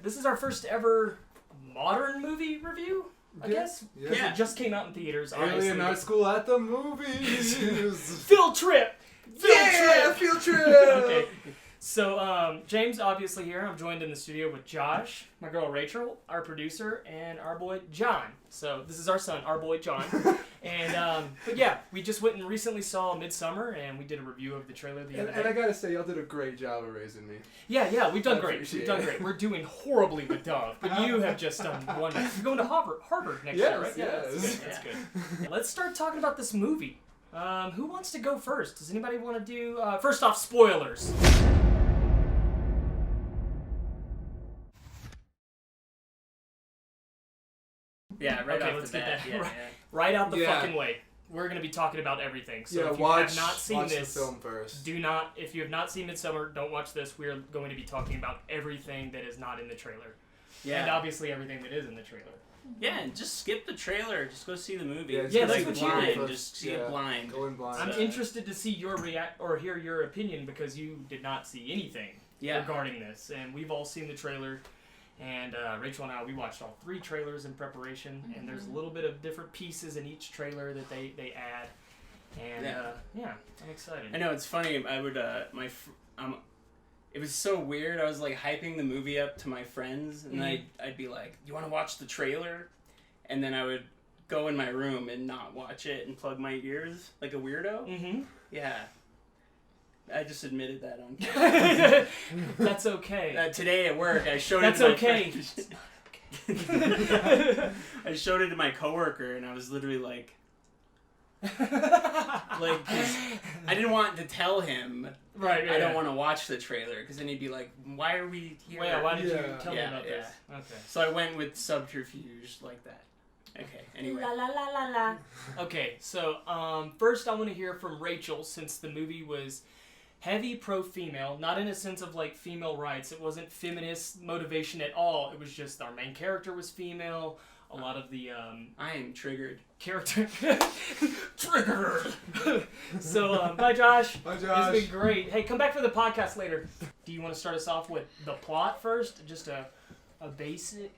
This is our first ever modern movie review, I guess. Because it just came out in theaters. Alienartschool at the movies. Field trip! Field trip! Okay. So, James obviously here. I'm joined in the studio with Josh, my girl Rachel, our producer, and our boy John. So, this is our son, our boy John. And, but yeah, we just went and recently saw Midsommar, and we did a review of the trailer the other day. And I gotta say, y'all did a great job of raising me. Yeah, we've done great. We've done great. We're doing horribly with Dove, but you have just done wonderful. You're going to Harvard next year, right? Yes. That's good. Let's start talking about this movie. Who wants to go first? Does anybody want to do... first off, spoilers. Yeah, right okay, off let's the bat. get that Yeah. right out the fucking way. We're going to be talking about everything. So if you have not seen watch this, the film first. if you have not seen Midsommar, don't watch this. We're going to be talking about everything that is not in the trailer. Yeah. And obviously everything that is in the trailer. Yeah, and just skip the trailer. Just go see the movie. Yeah, that's what you blind. did. Just see it blind. Go in blind. I'm interested to see your hear your opinion because you did not see anything regarding this, and we've all seen the trailer. And Rachel and I, we watched all 3 trailers in preparation, and there's a little bit of different pieces in each trailer that they add. And I'm excited. I know it's funny. I would it was so weird. I was like hyping the movie up to my friends, and I'd be like, "You want to watch the trailer?" And then I would go in my room and not watch it and plug my ears like a weirdo. Mm-hmm. Yeah. I just admitted that on camera. That's okay. Today at work, I showed That's it to my okay. I showed it to my coworker, and I was literally like, 'cause I didn't want to tell him. Right. I don't want to watch the trailer because then he'd be like, "Why are we here?" Well, why did you tell me about this? Okay. So I went with subterfuge like that. Okay. Anyway. La la la la la. Okay. So first, I want to hear from Rachel since the movie was heavy pro-female, not in a sense of like female rights. It wasn't feminist motivation at all. It was just our main character was female. A lot of the I am triggered. Character triggered. So bye Josh. Bye, Josh. It's been great. Hey, come back for the podcast later. Do you want to start us off with the plot first? Just a basic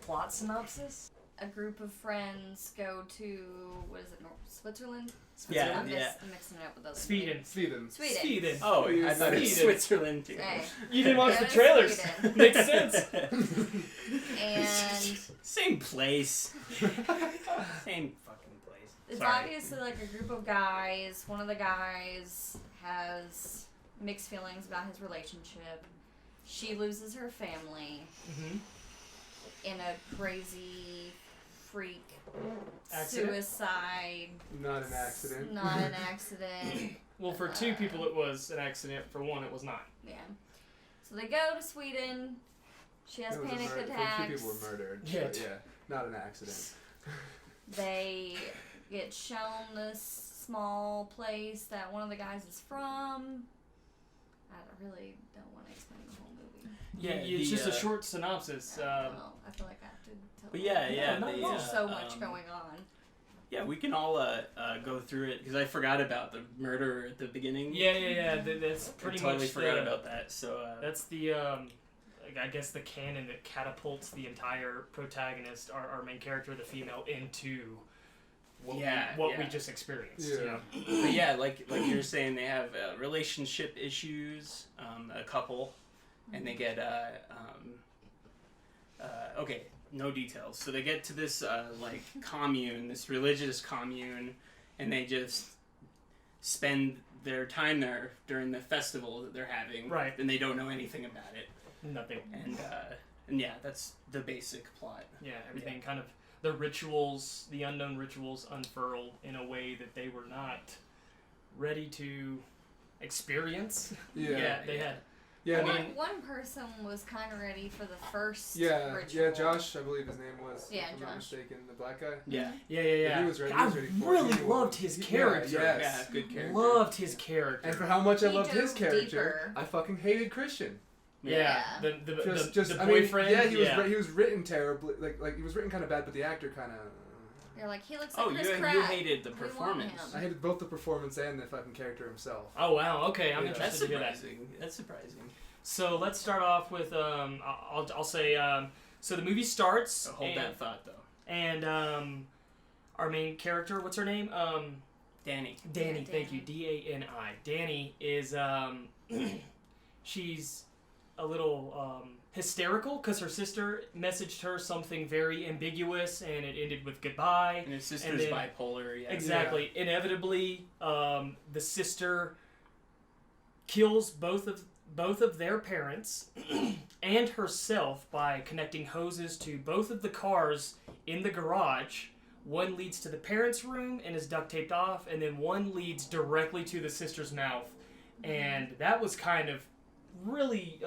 plot synopsis? A group of friends go to, Switzerland? Yeah, I'm yeah. mixing it up with other Sweden. Sweden. Sweden. Oh, I thought it was Sweden. Switzerland too. Hey. You didn't watch Go the to trailers. Sweden. Makes sense. And Same place. Same fucking place. it's Sorry. obviously like a group of guys. One of the guys has mixed feelings about his relationship. She loses her family in a crazy freak Accident? suicide. Not an accident. Not an accident. Well, for 2 people it was an accident. For 1 it was not. Yeah. So they go to Sweden. She has It was a panic murder. attacks. 2 people were murdered. Yeah. But not an accident. They get shown this small place that one of the guys is from. I really don't want to explain the whole movie. Yeah, It's just a short synopsis. Well, I feel like I have to tell. But yeah, No, they, no, There's so much going on. Yeah, we can all go through it because I forgot about the murder at the beginning. Yeah. That's pretty I totally much forgot about that. So that's the I guess the canon that catapults the entire protagonist, our main character, the female, into what we just experienced. Yeah. You know? but yeah, like you were saying, they have relationship issues, a couple, and they get okay, no details. So they get to this like commune, this religious commune, and they just spend their time there during the festival that they're having. Right. And they don't know anything about it. Nothing. And yeah, that's the basic plot. Yeah, everything kind of the rituals, the unknown rituals, unfurled in a way that they were not ready to experience. Yeah. They had. Yeah, One person was kind of ready for the first yeah, ritual. Josh, I believe his name was. Yeah, if I'm not Josh. mistaken, the black guy. Yeah. Yeah. He was ready. I He was ready for it. really He loved was. his Yeah, character. yes. Yeah, good character. Loved his character. And for how much I He loved his dove character, deeper. I fucking hated Christian. Yeah. Yeah. The I mean, boyfriend. yeah, he was written terribly. Like he was written kind of bad, but the actor kind of. You're like, he looks like Chris you Pratt. hated the We want performance. him. I hated both the performance and the fucking character himself. Oh wow. Okay, I'm Yeah. interested That's to hear that. surprising. That's surprising. So let's start off with I'll say so the movie starts. So hold that thought though. And our main character, what's her name? Danny. Danny, thank you. Dani. Danny is she's a little hysterical because her sister messaged her something very ambiguous and it ended with goodbye. And his sister's bipolar. Yeah. Exactly. Yeah. Inevitably, the sister kills both of their parents and herself by connecting hoses to both of the cars in the garage. One leads to the parents' room and is duct taped off, and then one leads directly to the sister's mouth. And that was kind of really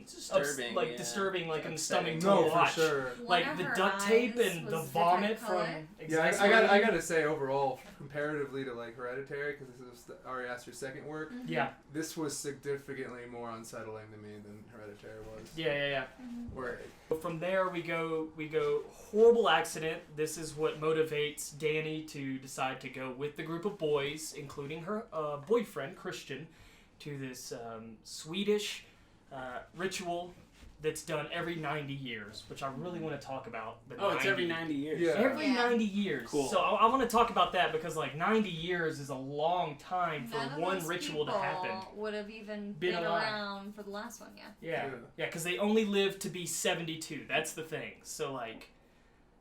disturbing, disturbing, like in the stomach to No, watch. For sure. Like the duct tape and the vomit from. Exactly. Yeah, I gotta say overall, comparatively to like Hereditary, because this is Ari Aster's second work. Mm-hmm. Yeah. This was significantly more unsettling to me than Hereditary was. Yeah. Mm-hmm. Word. From there we go horrible accident. This is what motivates Danny to decide to go with the group of boys, including her boyfriend Christian, to this Swedish ritual that's done every 90 years, which I really want to talk about. It's every 90 years. Yeah. Every 90 years. Cool. So I want to talk about that because like 90 years is a long time for None of one those ritual to happen. would have even Been been alive. around for the last one, Yeah, because they only live to be 72. That's the thing. So like,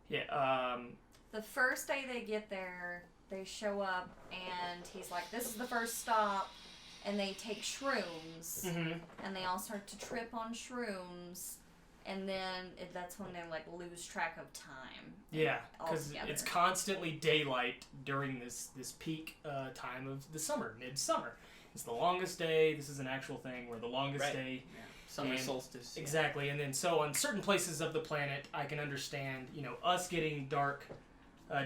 The first day they get there, they show up and he's like, "This is the first stop," and they take shrooms, and they all start to trip on shrooms. And then that's when they like lose track of time. Yeah, because altogether. it's constantly daylight during this peak time of the summer, midsummer. It's the longest day. This is an actual thing where the longest day. Yeah. Summer solstice. Yeah. Exactly, and then so on certain places of the planet, I can understand, us getting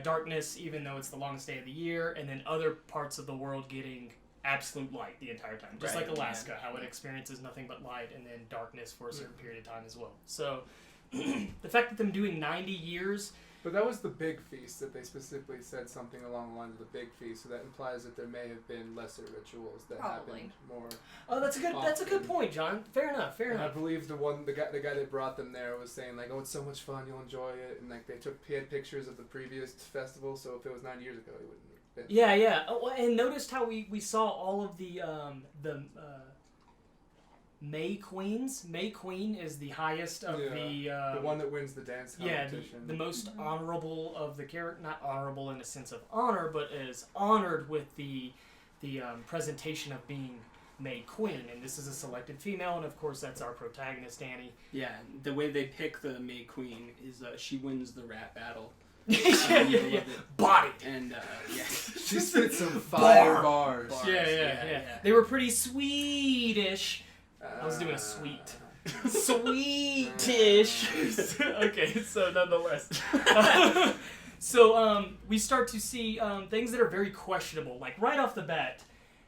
darkness, even though it's the longest day of the year, and then other parts of the world getting absolute light the entire time, just like Alaska, how it experiences nothing but light and then darkness for a certain period of time as well. So the fact that them doing 90 years, but that was the big feast that they specifically said something along the lines of the big feast, so that implies that there may have been lesser rituals that happened more. Oh, that's a good point, John. Fair enough. I believe the guy that brought them there was saying like, "Oh, it's so much fun, you'll enjoy it," and like he had pictures of the previous festival, so if it was 90 years ago, he wouldn't. Yeah. Oh, and noticed how we saw all of the May Queens. May Queen is the highest of the one that wins the dance competition. The most honorable of the character, not honorable in a sense of honor, but is honored with the presentation of being May Queen, and this is a selected female, and of course that's our protagonist, Danny. Yeah, the way they pick the May Queen is she wins the rap battle. Yeah. Bodied. And she spit some fire bars. Yeah. They were pretty Swedish. I was doing a sweetish. Okay, so nonetheless. So we start to see things that are very questionable. Like right off the bat,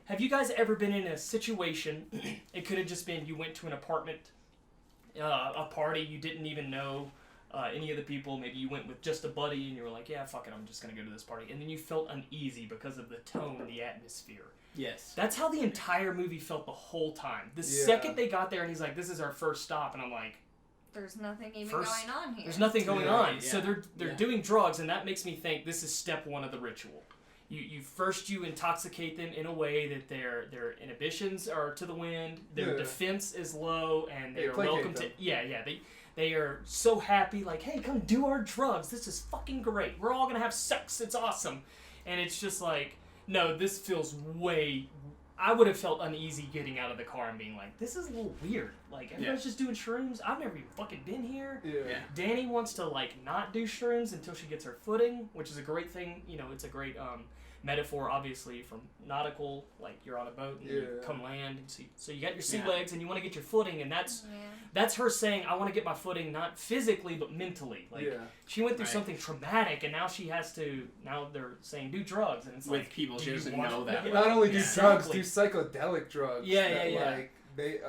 have you guys ever been in a situation, it could have just been you went to an apartment, a party, you didn't even know any of the people, maybe you went with just a buddy and you were like, yeah, fuck it, I'm just going to go to this party. And then you felt uneasy because of the tone, the atmosphere. Yes. That's how the entire movie felt the whole time. The second they got there and he's like, this is our first stop, and I'm like, there's nothing even going on here. There's nothing going on. Yeah. So they're doing drugs, and that makes me think this is step one of the ritual. You intoxicate them in a way that their inhibitions are to the wind, their defense is low, and they are welcome to. They are so happy, like, hey, come do our drugs. This is fucking great. We're all gonna have sex. It's awesome. And it's just like, no, this feels way. I would have felt uneasy getting out of the car and being like, this is a little weird. Like, everybody's just doing shrooms. I've never even fucking been here. Yeah. Danny wants to, like, not do shrooms until she gets her footing, which is a great thing. It's a great metaphor, obviously, from nautical, like, you're on a boat and you come land. And so you got your sea legs and you want to get your footing, and that's her saying, I want to get my footing, not physically, but mentally. Like, she went through something traumatic, and now she has to, now they're saying, do drugs. And it's with like, people she doesn't know that. Not only do drugs, do psychedelic drugs. Yeah. Like, they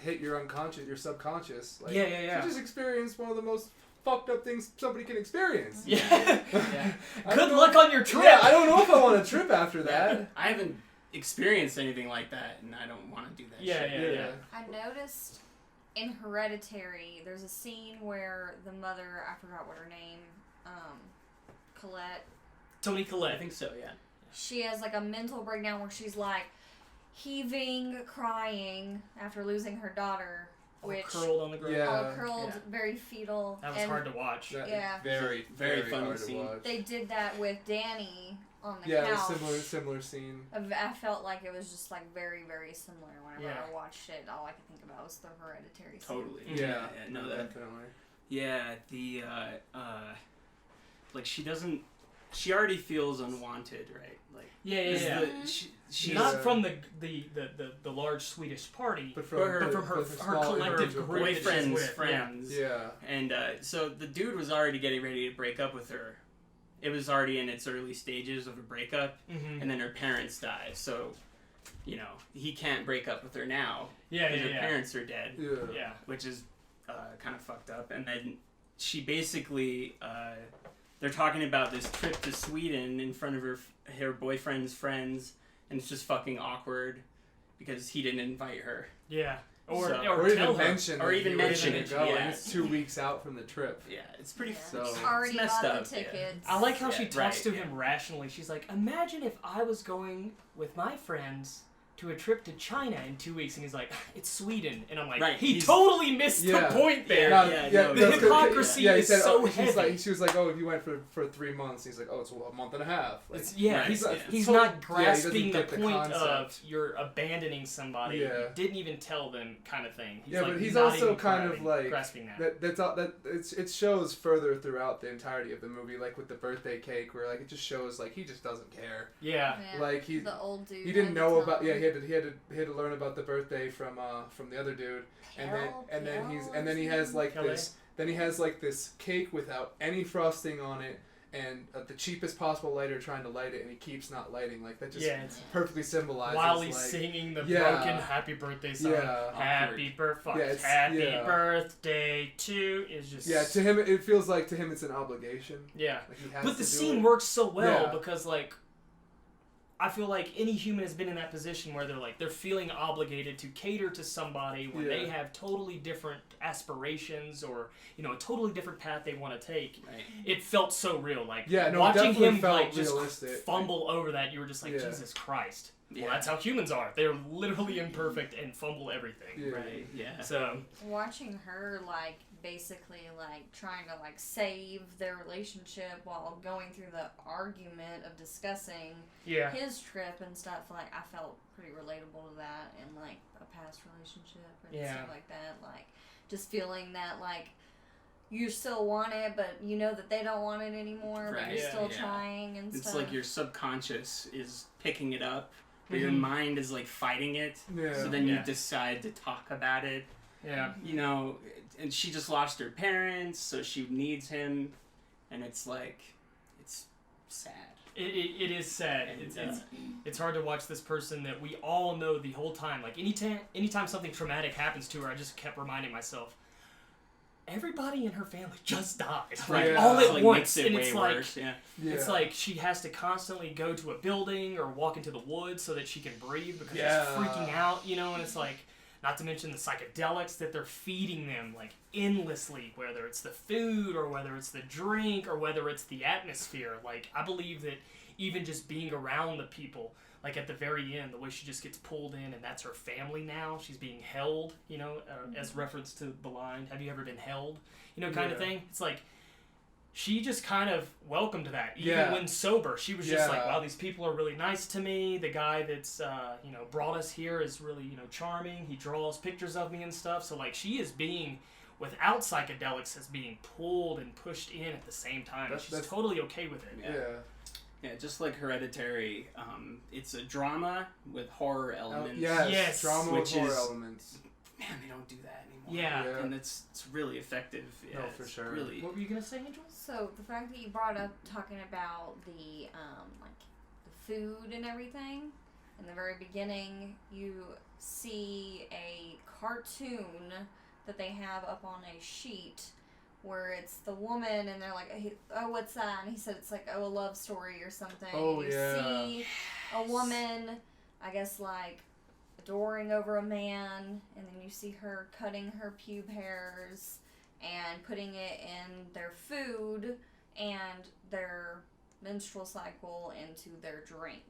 hit your unconscious, your subconscious. Like, Yeah. You just experienced one of the most fucked up things somebody can experience. Yeah. Good luck on your trip. Yeah, I don't know if I want to trip after that. I haven't experienced anything like that, and I don't want to do that shit. Yeah. I noticed in Hereditary, there's a scene where the mother, I forgot what her name, Colette. Toni Collette. I think so, yeah. She has like a mental breakdown where she's like heaving, crying after losing her daughter, which curled on the ground. Yeah. all curled, very fetal. That was hard to watch. Yeah. Very, Very very funny hard scene. to watch. They did that with Danny on the Yeah, couch. similar scene. I felt like it was just like very, very similar. Whenever Yeah. I watched it, all I could think about was the Hereditary scene. Totally. Yeah. No, definitely. Yeah, the like she already feels unwanted, right? Like Yeah. She's Not from the large Swedish party, But from her collective group that she's boyfriend's with. friends. Yeah. And so the dude was already getting ready to break up with her. It was already in its early stages of a breakup, and then her parents die. So, he can't break up with her now. Because her parents are dead. Yeah. Which is kind of fucked up. And then she basically, they're talking about this trip to Sweden in front of her boyfriend's friends, and it's just fucking awkward because he didn't invite her. Yeah. Or tell even her. mention Or even mention it, go, yeah. and it's 2 weeks out from the trip. Yeah, it's pretty So Already it's messed bought up. the tickets. I like how she Yeah, talks to right, him rationally. She's like, imagine if I was going with my friends to a trip to China in 2 weeks, and he's like, it's Sweden. And I'm like, Right, he he's- totally missed the point there. no, The hypocrisy he is said, so she's heavy. Like, she was like, oh, if you went for 3 months, he's like, oh, it's a month and a half. Like, He's totally- not he grasping doesn't the get point concept. of you're abandoning somebody. Yeah. You didn't even tell them, kind of thing. He's but he's not also even kind of like grasping that. it shows further throughout the entirety of the movie, like with the birthday cake, where like it just shows like he just doesn't care. Yeah. Like the old dude. he didn't know about he had to learn about the birthday from the other dude, and then he has like this cake without any frosting on it, and the cheapest possible lighter trying to light it, and he keeps not lighting. Like that just perfectly symbolizes while he's like, singing the broken happy birthday song. Happy birthday to is just to him it feels like it's an obligation. Yeah. Like he has but to the do scene it. works so well Yeah. because like I feel like any human has been in that position where they're feeling obligated to cater to somebody when they have totally different aspirations or a totally different path they want to take. Right. It felt so real. Like it watching definitely him felt like just realistic. fumble over that, you were just like, Jesus Christ. Yeah. Well, that's how humans are. They're literally imperfect and fumble everything. Yeah. Right. Yeah. So watching her like basically like trying to like save their relationship while going through the argument of discussing his trip and stuff, like I felt pretty relatable to that in like a past relationship and stuff like that. Like just feeling that like you still want it, but you know that they don't want it anymore, but you're still trying and stuff. It's like your subconscious is picking it up, but your mind is like fighting it. Yeah. So then you decide to talk about it. Yeah. And she just lost her parents, so she needs him, and it's like, it's sad. It is sad. And, it's hard to watch this person that we all know the whole time. Like anytime something traumatic happens to her, I just kept reminding myself, everybody in her family just died, Right. all at Like, once, makes it and way it's like worse. it's like she has to constantly go to a building or walk into the woods so that she can breathe because she's freaking out, and it's like. Not to mention the psychedelics that they're feeding them, like, endlessly, whether it's the food or whether it's the drink or whether it's the atmosphere. Like, I believe that even just being around the people, like, at the very end, the way she just gets pulled in and that's her family now, she's being held, as reference to the line, have you ever been held, kind of thing. It's like, she just kind of welcomed that, even when sober. She was just like, wow, these people are really nice to me. The guy that's, brought us here is really, charming. He draws pictures of me and stuff. So, like, she is being, without psychedelics, is being pulled and pushed in at the same time. She's totally okay with it. Yeah, just like Hereditary, it's a drama with horror elements. Yes, drama with horror elements. Man, they don't do that anymore. Yeah. And it's really effective. Yeah, no, for sure. Really. What were you gonna say, Angel? So the fact that you brought up talking about the like the food and everything, in the very beginning you see a cartoon that they have up on a sheet where it's the woman and they're like, oh, what's that? And he said it's like, oh, a love story or something. Oh, you see a woman I guess, like, adoring over a man, and then you see her cutting her pube hairs and putting it in their food and their menstrual cycle into their drink.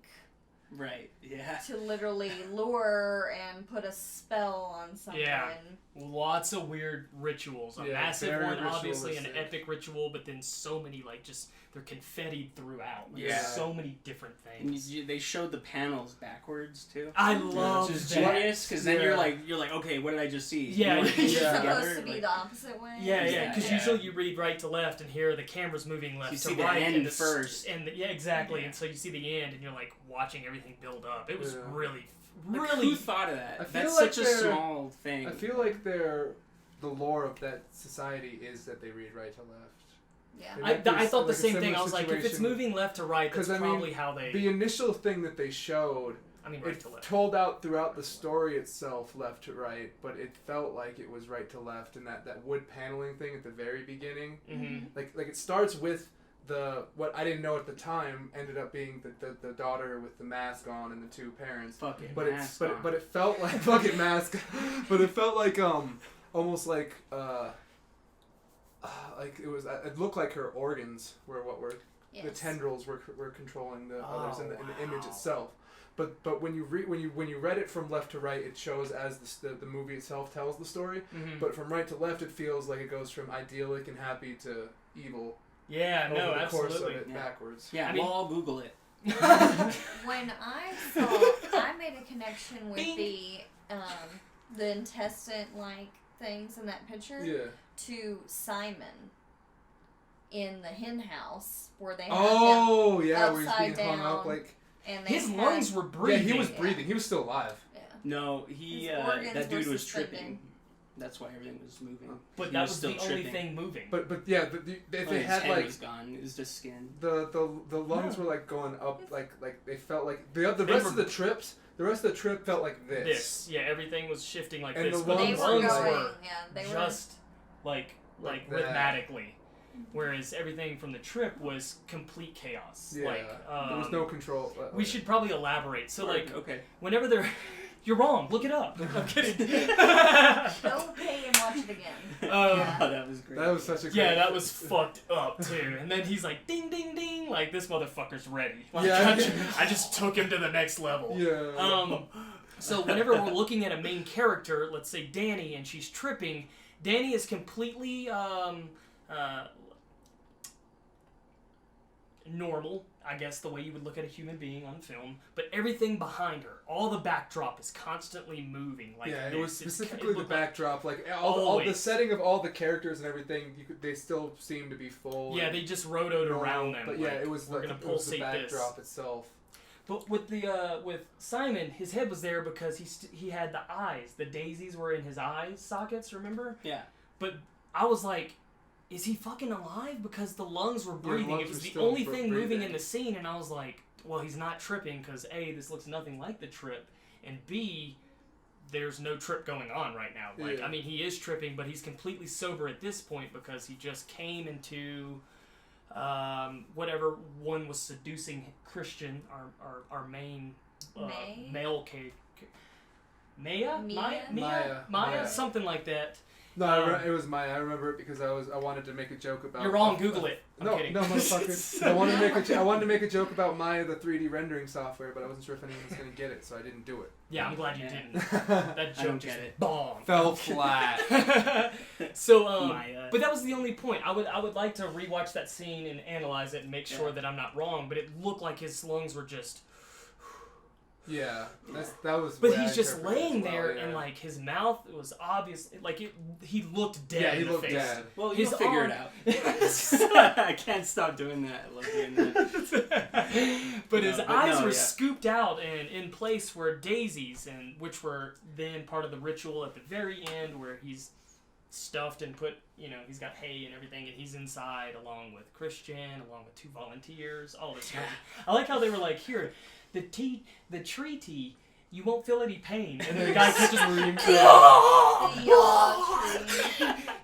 Right, yeah. To literally lure and put a spell on someone. Yeah. Lots of weird rituals. A massive one, obviously, an epic ritual, but then so many, like, just, they're confettied throughout. Like, there's so many different things. And they showed the panels backwards, too. I love Which is that. genius, because then you're like, okay, what did I just see? Yeah. It's supposed to be the opposite way. Yeah, because usually you read right to left, and here the camera's moving left to right. You see the end first. And exactly. Yeah. And so you see the end, and you're like watching everything build up. It was really. Who thought of that? That's like such a small thing. I feel like the lore of that society is that they read right to left. Yeah. I thought the same thing. I was like, if it's moving left to right, that's probably how they... The initial thing that they showed, right to left. Told out throughout the story itself left to right, but it felt like it was right to left, and that wood paneling thing at the very beginning, like it starts with what I didn't know at the time ended up being the daughter with the mask on and the two parents. Fucking but mask it on. but it felt like fucking mask, but it felt like almost like it was. It looked like her organs were what were the tendrils were controlling the others in the image itself. But when you read it from left to right, it shows as the movie itself tells the story. But from right to left, it feels like it goes from idyllic and happy to evil. Yeah, no, over the course absolutely. of it backwards. Yeah, we'll all Google it. When I made a connection with the intestine-like things in that picture to Simon in the hen house where they had him where he's upside being hung up down, like and his lungs were breathing. Yeah, he was breathing. He was still alive. Yeah. No, that dude was tripping. That's why everything was moving. But that was the only thing moving. But yeah, if they had his head like was gone, it was just skin. The lungs were like going up, like they felt like the rest of the trips. The rest of the trip felt like this. Yeah, everything was shifting like and this. The lungs were they were just like rhythmatically. Whereas everything from the trip was complete chaos. Yeah, there was no control. We should probably elaborate. So whenever they're... You're wrong. Look it up. I'm kidding. Go pay and watch it again. That was great. That was such a great... Yeah, that was fucked up too. And then he's like, ding, ding, ding. Like, this motherfucker's ready. Like, I just took him to the next level. Yeah. So whenever we're looking at a main character, let's say Danny, and she's tripping, Danny is completely normal, I guess, the way you would look at a human being on film, but everything behind her, all the backdrop is constantly moving. Like it was specifically the like backdrop, like all the setting of all the characters and everything. They still seem to be full. Yeah, they just rotoed around them. But like, it was we're gonna pulsate the backdrop itself. But with with Simon, his head was there because he had the eyes. The daisies were in his eye sockets. Remember? Yeah. But I was like, is he fucking alive? Because the lungs were breathing. Lungs it was the still only thing moving breathing in the scene, and I was like, well, he's not tripping because A, this looks nothing like the trip, and B, there's no trip going on right now. Like, I mean, he is tripping, but he's completely sober at this point because he just came into whatever one was seducing Christian, our main male Maya, something like that. No, it was Maya. I remember it because I wanted to make a joke about. You're wrong. Google it. I'm kidding. No, motherfucker. I wanted to make a joke about Maya, the 3D rendering software, but I wasn't sure if anyone was gonna get it, so I didn't do it. Yeah, I'm glad you didn't. That joke just bombed. Fell flat. So, but that was the only point. I would like to rewatch that scene and analyze it and make sure that I'm not wrong. But it looked like his lungs were just. Yeah, that was. But he's just laying there, and like his mouth was obvious. Like he looked dead. Yeah, he in the looked face. dead. Well, you'll figure it out. I can't stop doing that. I love doing that. But his eyes were scooped out, and in place were daisies, and which were then part of the ritual at the very end, where he's stuffed and put. He's got hay and everything, and he's inside along with Christian, along with 2 volunteers. All this stuff. I like how they were like, here. The tree tea, you won't feel any pain. And then the guy just screams.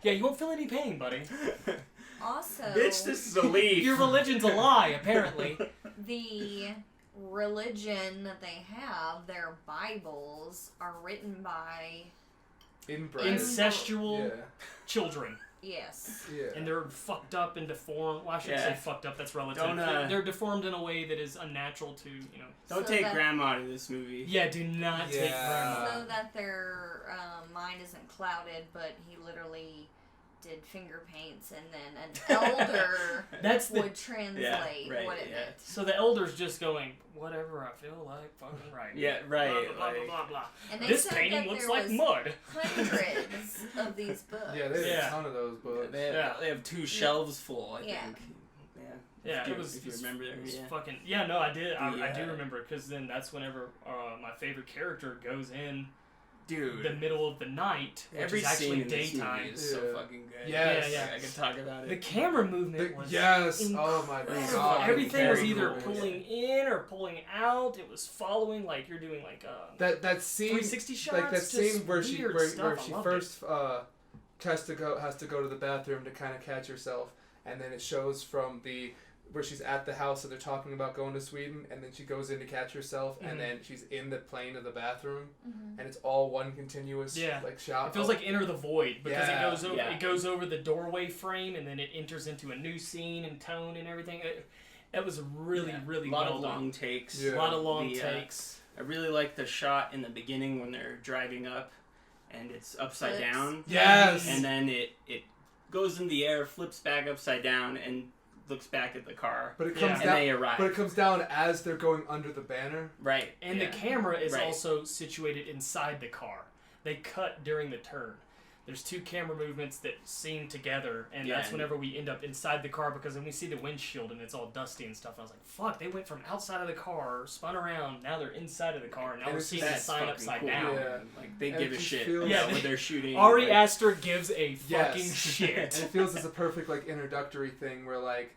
Yeah, you won't feel any pain, buddy. Also, bitch, this is a leaf. Your religion's a lie, apparently. The religion that they have, their Bibles, are written by incestual children. Yes. Yeah. And they're fucked up and deformed. Well, I shouldn't say fucked up. That's relative. They're deformed in a way that is unnatural to, Don't take grandma to this movie. Yeah, do not take grandma. So that their mind isn't clouded, but he literally did finger paints, and then an elder would translate what it meant. So the elder's just going, whatever I feel like fucking writing. Yeah, right. Blah, blah, blah, blah, blah. And they this said painting that looks there like was mud. Hundreds of these books. Yeah, there's a ton of those books. They have 2 shelves full, I think. Yeah, if you remember that. Fucking no, I did. I do remember, because then that's whenever my favorite character goes in. Dude, the middle of the night, which every is actually scene in daytime. Is so fucking good. Yeah. I can talk about it. The camera movement was oh my god, everything was either pulling in or pulling out. It was following, like you're doing like that scene, 360 shots, like that scene where she first has to go to the bathroom to kind of catch herself, and then it shows from where she's at the house and they're talking about going to Sweden, and then she goes in to catch herself, and then she's in the plane of the bathroom, and it's all one continuous like shot. It feels like Enter the Void, because it goes over the doorway frame, and then it enters into a new scene and tone and everything. It was really really well done. A lot of long takes. A lot of long takes. I really like the shot in the beginning when they're driving up, and it's upside down. Yes. And then it goes in the air, flips back upside down, and looks back at the car, but it comes down. And they arrive. But it comes down as they're going under the banner. Right. And the camera is also situated inside the car. They cut during the turn. There's 2 camera movements that seem together, and that's whenever we end up inside the car, because then we see the windshield and it's all dusty and stuff. And I was like, fuck, they went from outside of the car, spun around, now they're inside of the car, and now we're seeing the sign upside down. Yeah. Like, they give a shit about what they're shooting. Ari Aster gives a fucking shit. And it feels as a perfect like introductory thing where like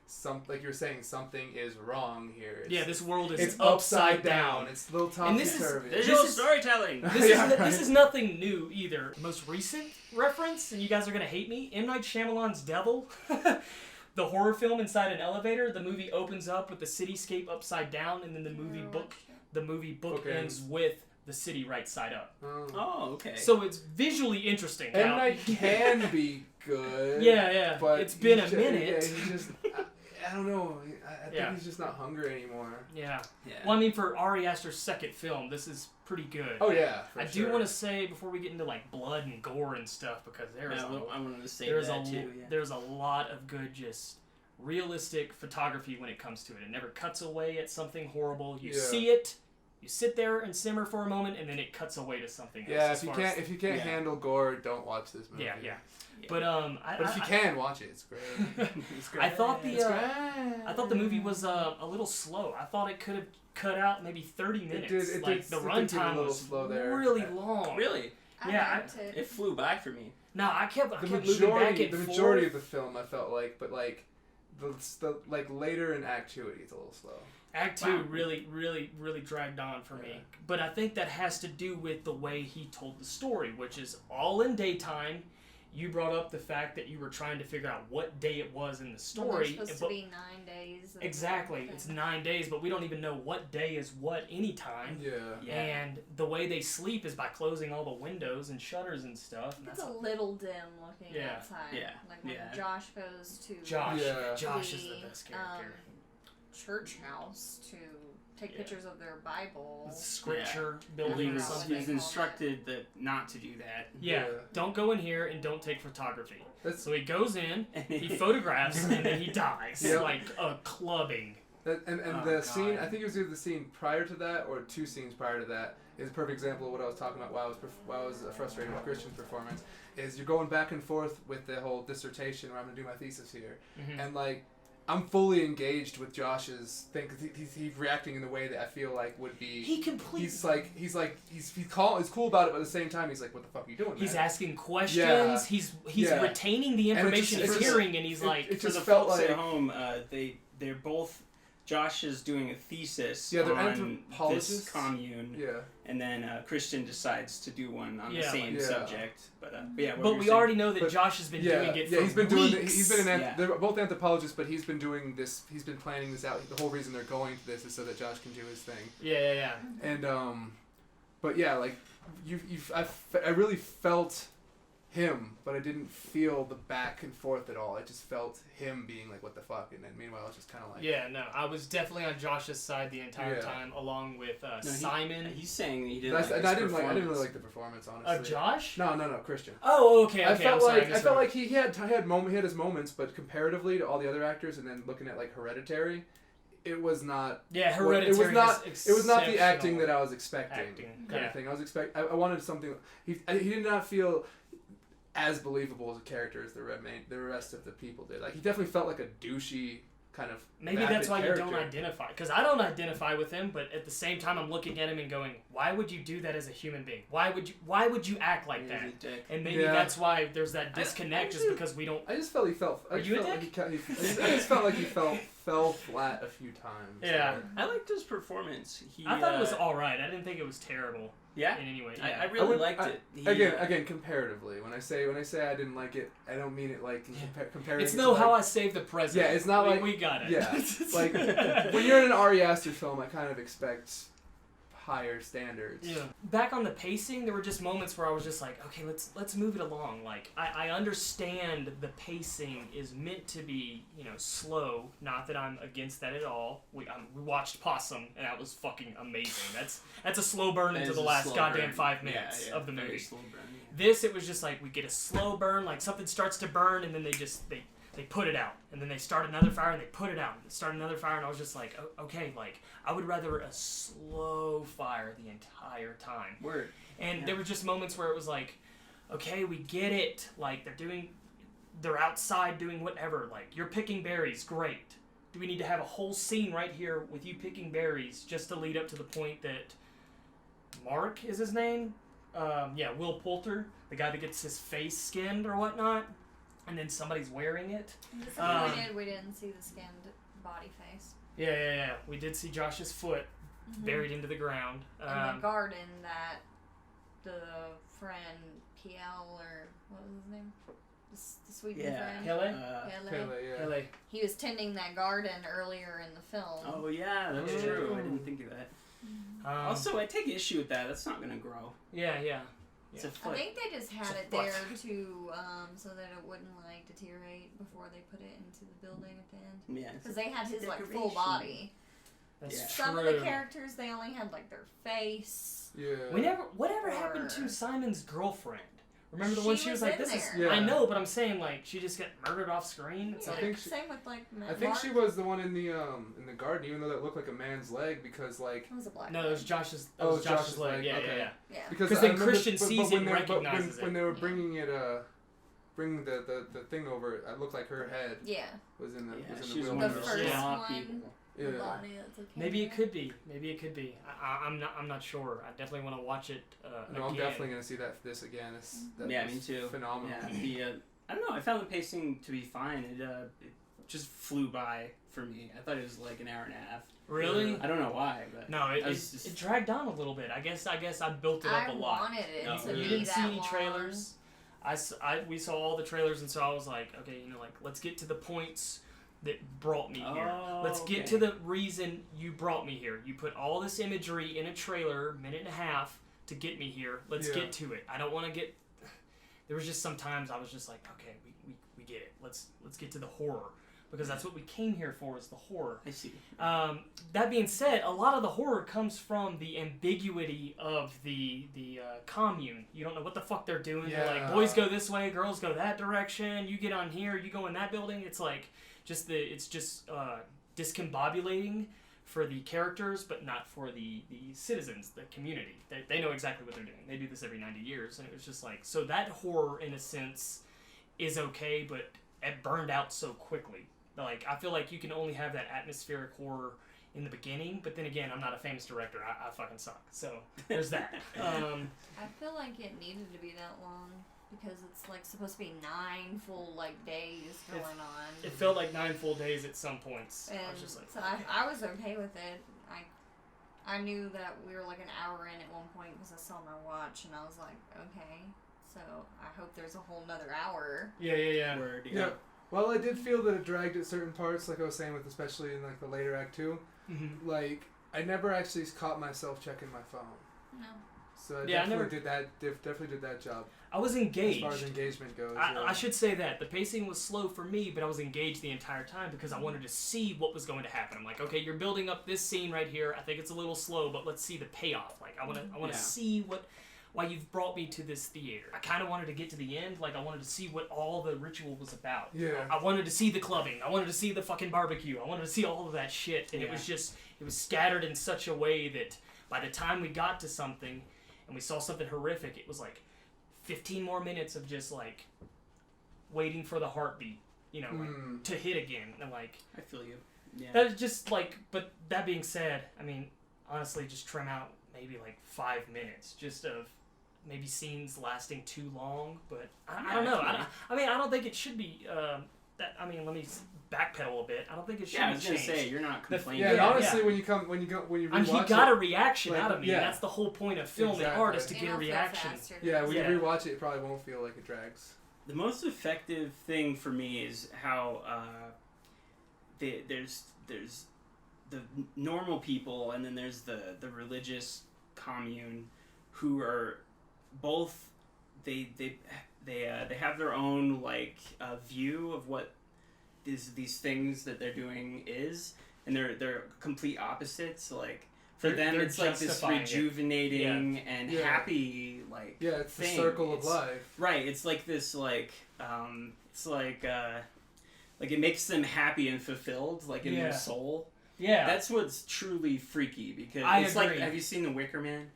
you're saying something is wrong here. This world is it's upside down. It's a little topsy-turvy. Visual storytelling. This is nothing new either. Most recent reference, and you guys are gonna hate me, M. Night Shyamalan's Devil. The horror film inside an elevator. The movie opens up with the cityscape upside down, and then the movie book ends with the city right side up. Oh, okay. So it's visually interesting. M. Night can be good. Yeah. But it's been a minute. Yeah, he just I don't know. I think he's just not hungry anymore. Yeah. Well, I mean, for Ari Aster's second film, this is pretty good. Oh yeah. I do want to say before we get into like blood and gore and stuff, because there's a lot of good, just realistic photography when it comes to it. It never cuts away at something horrible. You see it, you sit there and simmer for a moment, and then it cuts away to something else. Yeah, if you can't handle gore, don't watch this movie. Yeah. But if you can watch it, it's great. It's great. I thought the movie was a little slow. I thought it could have cut out maybe 30 minutes. The runtime was slow there. really long. Really? It flew by for me. No, I kept moving back and forth. The majority of the film, I felt like, but like the later in Act 2, it's a little slow. Act 2 really, really, really dragged on for me. But I think that has to do with the way he told the story, which is all in daytime. You brought up the fact that you were trying to figure out what day it was in the story. Well, it's supposed to be 9 days. Exactly. It's 9 days, but we don't even know what day is what anytime. Yeah. And the way they sleep is by closing all the windows and shutters and stuff. And it's a little dim looking outside. Yeah. Like when Josh goes to Josh is the best character. Church house to take pictures of their Bible. Scripture building or something. He's instructed not to do that. Yeah. Don't go in here and don't take photography. So he goes in, he photographs, and then he dies. Like a clubbing. The scene, I think it was either the scene prior to that or 2 scenes prior to that, is a perfect example of what I was talking about why I was frustrated with Christian's performance. Is you're going back and forth with the whole dissertation where I'm going to do my thesis here. And like, I'm fully engaged with Josh's thing because he's reacting in a way that I feel like would be. He's cool about it, but at the same time he's like, "What the fuck are you doing?" He's man? asking questions. He's retaining the information he's hearing, and he's like, for the folks at home, they're both Josh is doing a thesis they're on anthropologists. this commune. Yeah. And then Christian decides to do one on the same subject. But we already know that Josh has been doing it for he's been weeks. doing. He's been they're both anthropologists, but he's been doing this. He's been planning this out. The whole reason they're going to this is so that Josh can do his thing. Yeah. And but yeah, like I really felt him, but I didn't feel the back and forth at all. I just felt him being like, what the fuck? And then meanwhile, I was just kind of like... Yeah, no, I was definitely on Josh's side the entire time, along with Simon. He's saying he didn't I didn't really like the performance, honestly. Of Josh? No, Christian. Oh, okay. I felt like he had his moments, but comparatively to all the other actors, and then looking at like Hereditary, it was not. Yeah, Hereditary. It was not the acting that I was expecting. Kind of thing. I wanted something. He did not feel as believable as a character as the rest of the people did. Like, he definitely felt like a douchey kind of... Maybe that's why you don't identify. Because I don't identify with him, but at the same time I'm looking at him and going, why would you do that as a human being? Why would you act like that? And maybe that's why there's that disconnect, just because we don't... I just felt he felt... Are you a dick? I just felt like he fell flat a few times. Yeah. I liked his performance. I thought it was alright. I didn't think it was terrible. Yeah, in any way. I really liked it. Again, comparatively, when I say I didn't like it, I don't mean it like comparing. It's no How I Saved the President. Yeah, it's not like we got it. Yeah, like when you're in an Ari Aster film, I kind of expect higher standards. Yeah. Back on the pacing, there were just moments where I was just like, okay, let's move it along. Like, I understand the pacing is meant to be, slow. Not that I'm against that at all. We watched Possum, and that was fucking amazing. That's a slow burn into the last goddamn 5 minutes of the movie. Slow burn, This, it was just like, we get a slow burn, like something starts to burn, and then they put it out, and then they start another fire, and they put it out, and start another fire, and I was just like, okay, like, I would rather a slow fire the entire time. Word. And there were just moments where it was like, okay, we get it, like, they're outside doing whatever, like, you're picking berries, great. Do we need to have a whole scene right here with you picking berries just to lead up to the point that Mark is his name? Will Poulter, the guy that gets his face skinned or whatnot, and then somebody's wearing it. We didn't see the skinned body face. Yeah. We did see Josh's foot buried into the ground. In the garden that the friend PL, or what was his name? The Sweden friend. Hele. He was tending that garden earlier in the film. Oh yeah, that's true. I didn't think of that. Also, I take issue with that. That's not gonna grow. Yeah. I think they just had it there to so that it wouldn't like deteriorate before they put it into the building at the end. Yeah, because they had his like full body. That's Some true. of the characters they only had like their face. Yeah. Whatever happened to Simon's girlfriend? Remember the one she was like, "This is." Yeah. I know, but I'm saying like she just got murdered off screen. It's Yeah, like, same with like. I think she was the one in the garden, even though that looked like a man's leg, because like. It was a black. No, it was Josh's. Josh's leg. Yeah. Yeah. Because then Christian sees it and recognizes it. When they were bringing the thing over, it looked like her head. Yeah. Was in the she was wheel. one of The the first small one. people. Yeah. Maybe it could be. I'm not sure. I definitely want to watch it again. I'm definitely gonna see this again. Me too. Phenomenal. Yeah, I don't know. I found the pacing to be fine. It just flew by for me. I thought it was like an hour and a half. Really? I don't know why, but no, it dragged on a little bit. I guess I built it up a lot. I wanted it to be You didn't see any long. trailers. We saw all the trailers, and so I was like, okay, let's get to the points that brought me here. Let's get to the reason you brought me here. You put all this imagery in a trailer, minute and a half, to get me here. Let's get to it. I don't want to get... There was just sometimes I was just like, okay, we get it. Let's get to the horror. Because that's what we came here for, is the horror. I see. That being said, a lot of the horror comes from the ambiguity of the commune. You don't know what the fuck they're doing. Yeah. They're like, boys go this way, girls go that direction. You get on here, you go in that building. It's like... it's just discombobulating for the characters, but not for the citizens, the community. They know exactly what they're doing. They do this every 90 years, and it was just like, so that horror, in a sense, is okay, but it burned out so quickly. Like, I feel like you can only have that atmospheric horror in the beginning, but then again, I'm not a famous director. I fucking suck. So, there's that. I feel like it needed to be that long. because it's like supposed to be 9 full like days going on. It felt like 9 full days at some points. And I was just like, so I was okay with it. I knew that we were like an hour in at one point because I saw my watch and I was like, okay, so I hope there's a whole nother hour. Yeah. Word, Yeah. Well, I did feel that it dragged at certain parts, like I was saying, with especially in like the later act 2. Mm-hmm. Like I never actually caught myself checking my phone. No. So I definitely did that. Definitely did that job. I was engaged. As far as engagement goes. I should say that the pacing was slow for me, but I was engaged the entire time because I wanted to see what was going to happen. I'm like, okay, you're building up this scene right here. I think it's a little slow, but let's see the payoff. Like, I want to see why you've brought me to this theater. I kind of wanted to get to the end. Like, I wanted to see what all the ritual was about. Yeah. I wanted to see the clubbing. I wanted to see the fucking barbecue. I wanted to see all of that shit, and it was scattered in such a way that by the time we got to something and we saw something horrific, it was like 15 more minutes of just like waiting for the heartbeat, like, to hit again. And like, I feel you. Yeah. That's just like, but that being said, I mean, honestly, just trim out maybe like 5 minutes just of maybe scenes lasting too long. But I don't know. I mean, I don't think it should be. Let me backpedal a bit. I don't think it should be I was gonna changed. say you're not complaining. Yeah, and honestly, when you rewatch and he got a reaction out of me. Yeah. That's the whole point of film and art, is to get a reaction. Yeah, when you rewatch it probably won't feel like it drags. The most effective thing for me is how there's the normal people, and then there's the religious commune, who are both they have their own like view of what these things that they're doing is, and they're complete opposites. Like for them, it's like this rejuvenating and happy like it's thing. The circle of life. Right. It's like this like it makes them happy and fulfilled, like in their soul. Yeah. That's what's truly freaky, because it's agree. Like, have you seen The Wicker Man?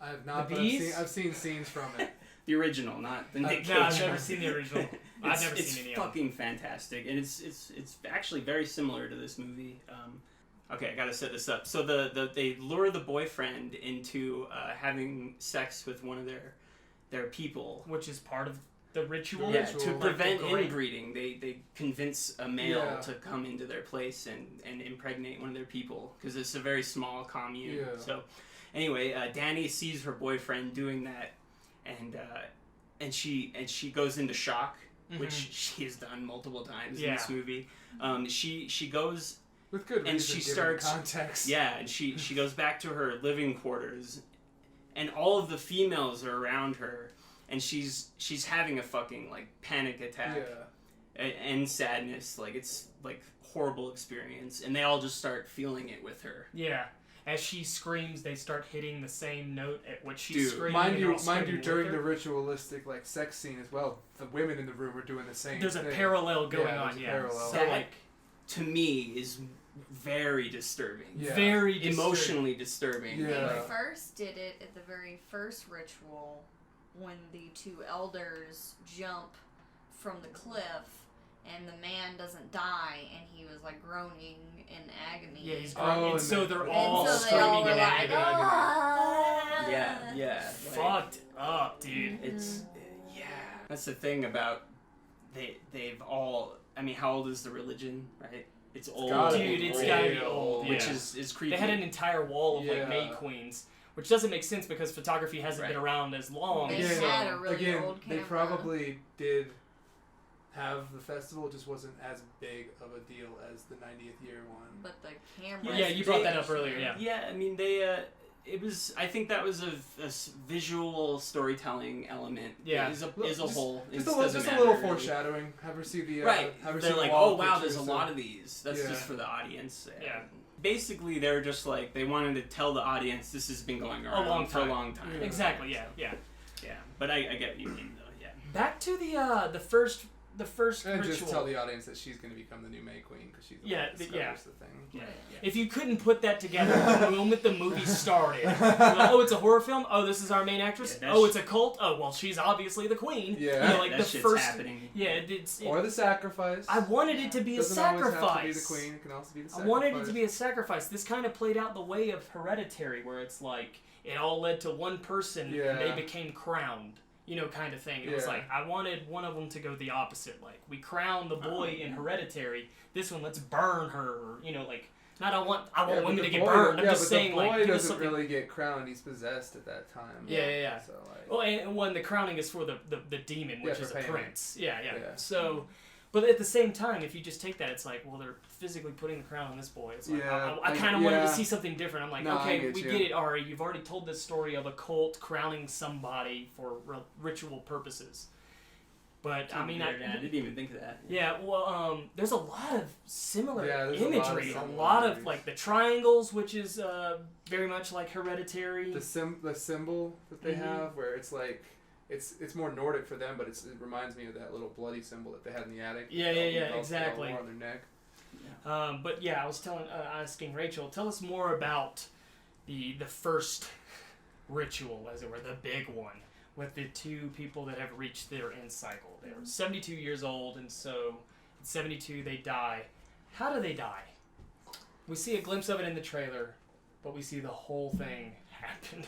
I have not, but I've seen scenes from it. The original, not the Nick Cage. No, I've never seen the original. I've never seen any of them. It's fucking fantastic, and it's actually very similar to this movie. Okay, I gotta set this up. So they lure the boyfriend into having sex with one of their people, which is part of the ritual. Yeah, to prevent inbreeding, they convince a male to come into their place and impregnate one of their people, because it's a very small commune. Yeah. So, anyway, Danny sees her boyfriend doing that, and she goes into shock, which she has done multiple times in this movie. She goes with good reason, and she starts context. Yeah, and she goes back to her living quarters, and all of the females are around her, and she's having a fucking like panic attack and sadness. Like, it's like horrible experience, and they all just start feeling it with her. Yeah. As she screams, they start hitting the same note at what she's screaming. Mind you, during the ritualistic like sex scene as well, the women in the room are doing the same. There's thing. a parallel going on. So that, to me, is very disturbing. Yeah. Very disturbing. Emotionally disturbing. Yeah. They first did it at the very first ritual, when the two elders jump from the cliff, and the man doesn't die, and he was like groaning in agony. Yeah, he's groaning. And so they're all screaming in agony. Yeah. Fucked up, dude. It's That's the thing about they've all. I mean, how old is the religion? Right. It's old. Dude, it's gotta be old. Which is creepy. They had an entire wall of like May Queens. Which doesn't make sense because photography hasn't been around as long. They had a really old camera. They probably did have the festival, it just wasn't as big of a deal as the 90th year one. But the camera. Yeah, you brought that up earlier. Yeah. Yeah, I mean it was. I think that was a visual storytelling element. Yeah, is a whole. Just a little foreshadowing. Have her see the They're like, oh wow, there's a lot of these. That's just for the audience. Yeah. Basically, they're just like, they wanted to tell the audience this has been going around for a long time. Yeah. Exactly. Yeah. But I get what you mean though. Yeah. Back to the first and ritual. just tell the audience that she's going to become the new May Queen, because she's the one that discovers the thing. Yeah. If you couldn't put that together the moment the movie started, you're like, oh, it's a horror film. Oh, this is our main actress. Oh, it's a cult. Oh, well, she's obviously the queen. Yeah, like that the shit's first. Happening. Yeah, or the sacrifice. I wanted it to be a sacrifice. Doesn't always have to be the queen. It can also be the sacrifice. I wanted it to be a sacrifice. This kind of played out the way of Hereditary, where it's like it all led to one person and they became crowned. kind of thing. It was like, I wanted one of them to go the opposite. Like, we crown the boy in Hereditary. This one, let's burn her. Or, like, not I want women to get burned. I'm just saying, like, the boy doesn't really get crowned. He's possessed at that time. Yeah. So, like, well, and when the crowning is for the demon, which is a payment. prince. Yeah. So, but at the same time, if you just take that, it's like, well, they're physically putting the crown on this boy. It's like, I kind of wanted to see something different. I'm like, okay, we get it, Ari. You've already told this story of a cult crowning somebody for ritual purposes. But, I mean, I didn't even think of that. Yeah, well, there's a lot of similar imagery. A a lot of like, the triangles, which is very much like Hereditary. The symbol that they have, where it's like, it's more Nordic for them, but it reminds me of that little bloody symbol that they had in the attic. Yeah, exactly. On their neck. But yeah, I was asking Rachel, tell us more about the first ritual, as it were, the big one, with the two people that have reached their end cycle. They're 72 years old, and so at 72 they die. How do they die? We see a glimpse of it in the trailer, but we see the whole thing happen.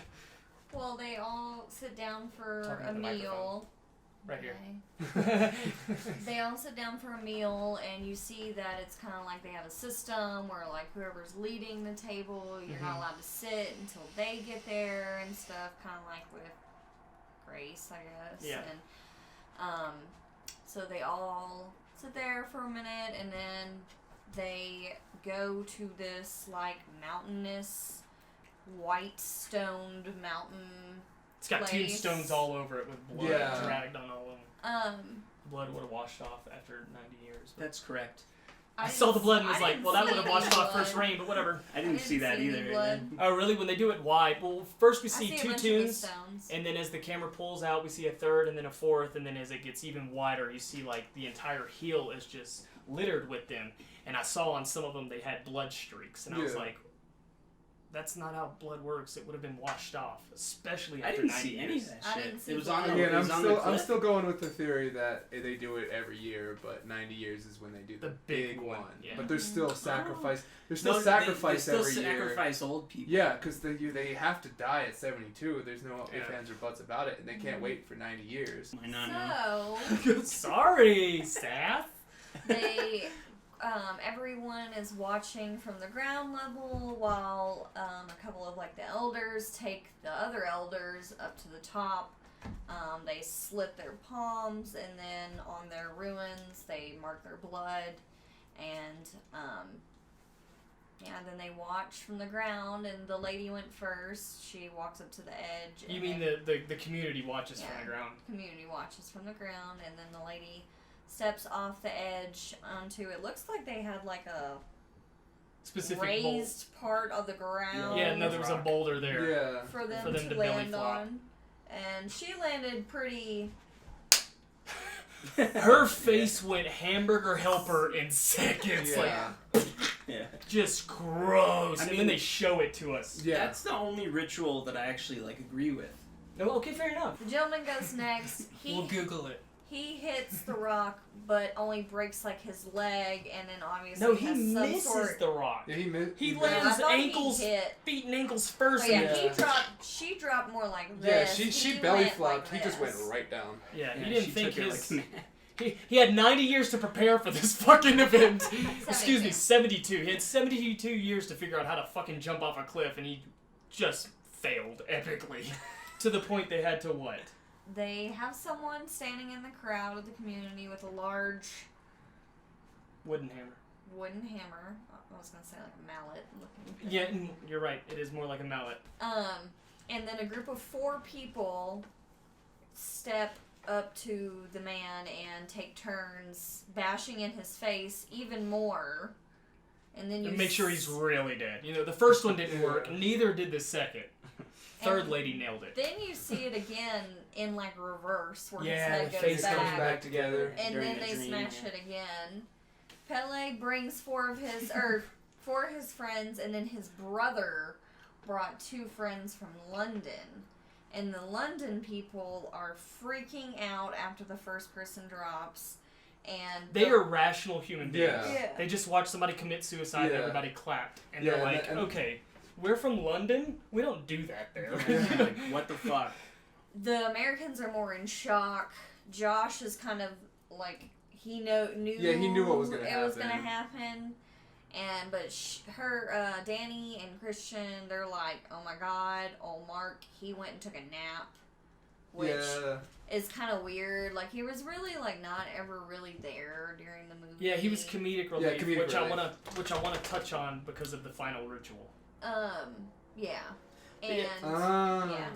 Well, they all sit down for a meal. Right here. Okay. They all sit down for a meal, and you see that it's kind of like they have a system where, like, whoever's leading the table, you're not allowed to sit until they get there and stuff, kind of like with Grace, I guess. Yeah. And so they all sit there for a minute, and then they go to this, like, mountainous, white stoned mountain. It's got tombstones all over it with blood dragged on all of them. Blood would have washed off after 90 years. That's correct. I saw the blood and was like, well, that would have washed off first rain, but whatever. I didn't see that either. Blood. Oh, really? When they do it wide? Well, first we see two tombs, tombs, and then as the camera pulls out, we see a third, and then a fourth, and then as it gets even wider, you see, like, the entire hill is just littered with them. And I saw on some of them they had blood streaks, and I was like, that's not how blood works. It would have been washed off, especially after 90 years. I didn't see any of that shit. It was on Again, I'm still going with the theory that they do it every year, but 90 years is when they do the big one. Yeah. But there's still sacrifice. There's still No, sacrifice they every still year. sacrifice old people. Yeah, because they have to die at 72. There's no ifs, ands, or buts about it, and they can't wait for 90 years. Why not? So sorry, staff. They. Everyone is watching from the ground level while a couple of, like, the elders take the other elders up to the top. They slit their palms, and then on their ruins they mark their blood, and then they watch from the ground, and the lady went first. She walks up to the edge. You mean the community watches from the ground? Community watches from the ground, and then the lady steps off the edge onto, it looks like they had like a specific raised part of the ground. Yeah, no, there was a boulder there. Yeah. For them to land on. And she landed pretty... Her face went hamburger helper in seconds. Yeah. Just gross. And then they show it to us. Yeah. That's the only ritual that I actually, like, agree with. No, okay, fair enough. The gentleman goes next. We'll Google it. He hits the rock, but only breaks, like, his leg, and then obviously no, he has some misses the rock. Yeah, he lands feet and ankles first. Oh, yeah, she dropped more like this. Yeah, she belly flopped. He just went right down. Yeah, he didn't think his... He had 90 years to prepare for this fucking event. Excuse me, 72. He had 72 years to figure out how to fucking jump off a cliff, and he just failed epically. To the point they had to what? They have someone standing in the crowd of the community with a large... wooden hammer. I was going to say like a mallet looking. Yeah, you're right. It is more like a mallet. And then a group of 4 people step up to the man and take turns bashing in his face even more. And then you make sure he's really dead. You know, the first one didn't work. Neither did the second. Third lady nailed it. Then you see it again in like reverse, where his head face goes comes back together, and then they smash it again. Pele brings 4 of his friends, and then his brother brought 2 friends from London. And the London people are freaking out after the first person drops. And they are rational human beings. Yeah. They just watched somebody commit suicide and everybody clapped. And they're like, okay, we're from London? We don't do that there. Like, what the fuck? the Americans are more in shock. Josh is kind of like he knew. Yeah, he knew what was gonna happen. It was gonna happen, but Danny and Christian, they're like, oh my god, Mark, he went and took a nap, which is kind of weird. Like he was really like not ever really there during the movie. Yeah, he was comedic relief, which relief. I wanna touch on because of the final ritual. Yeah, and yeah.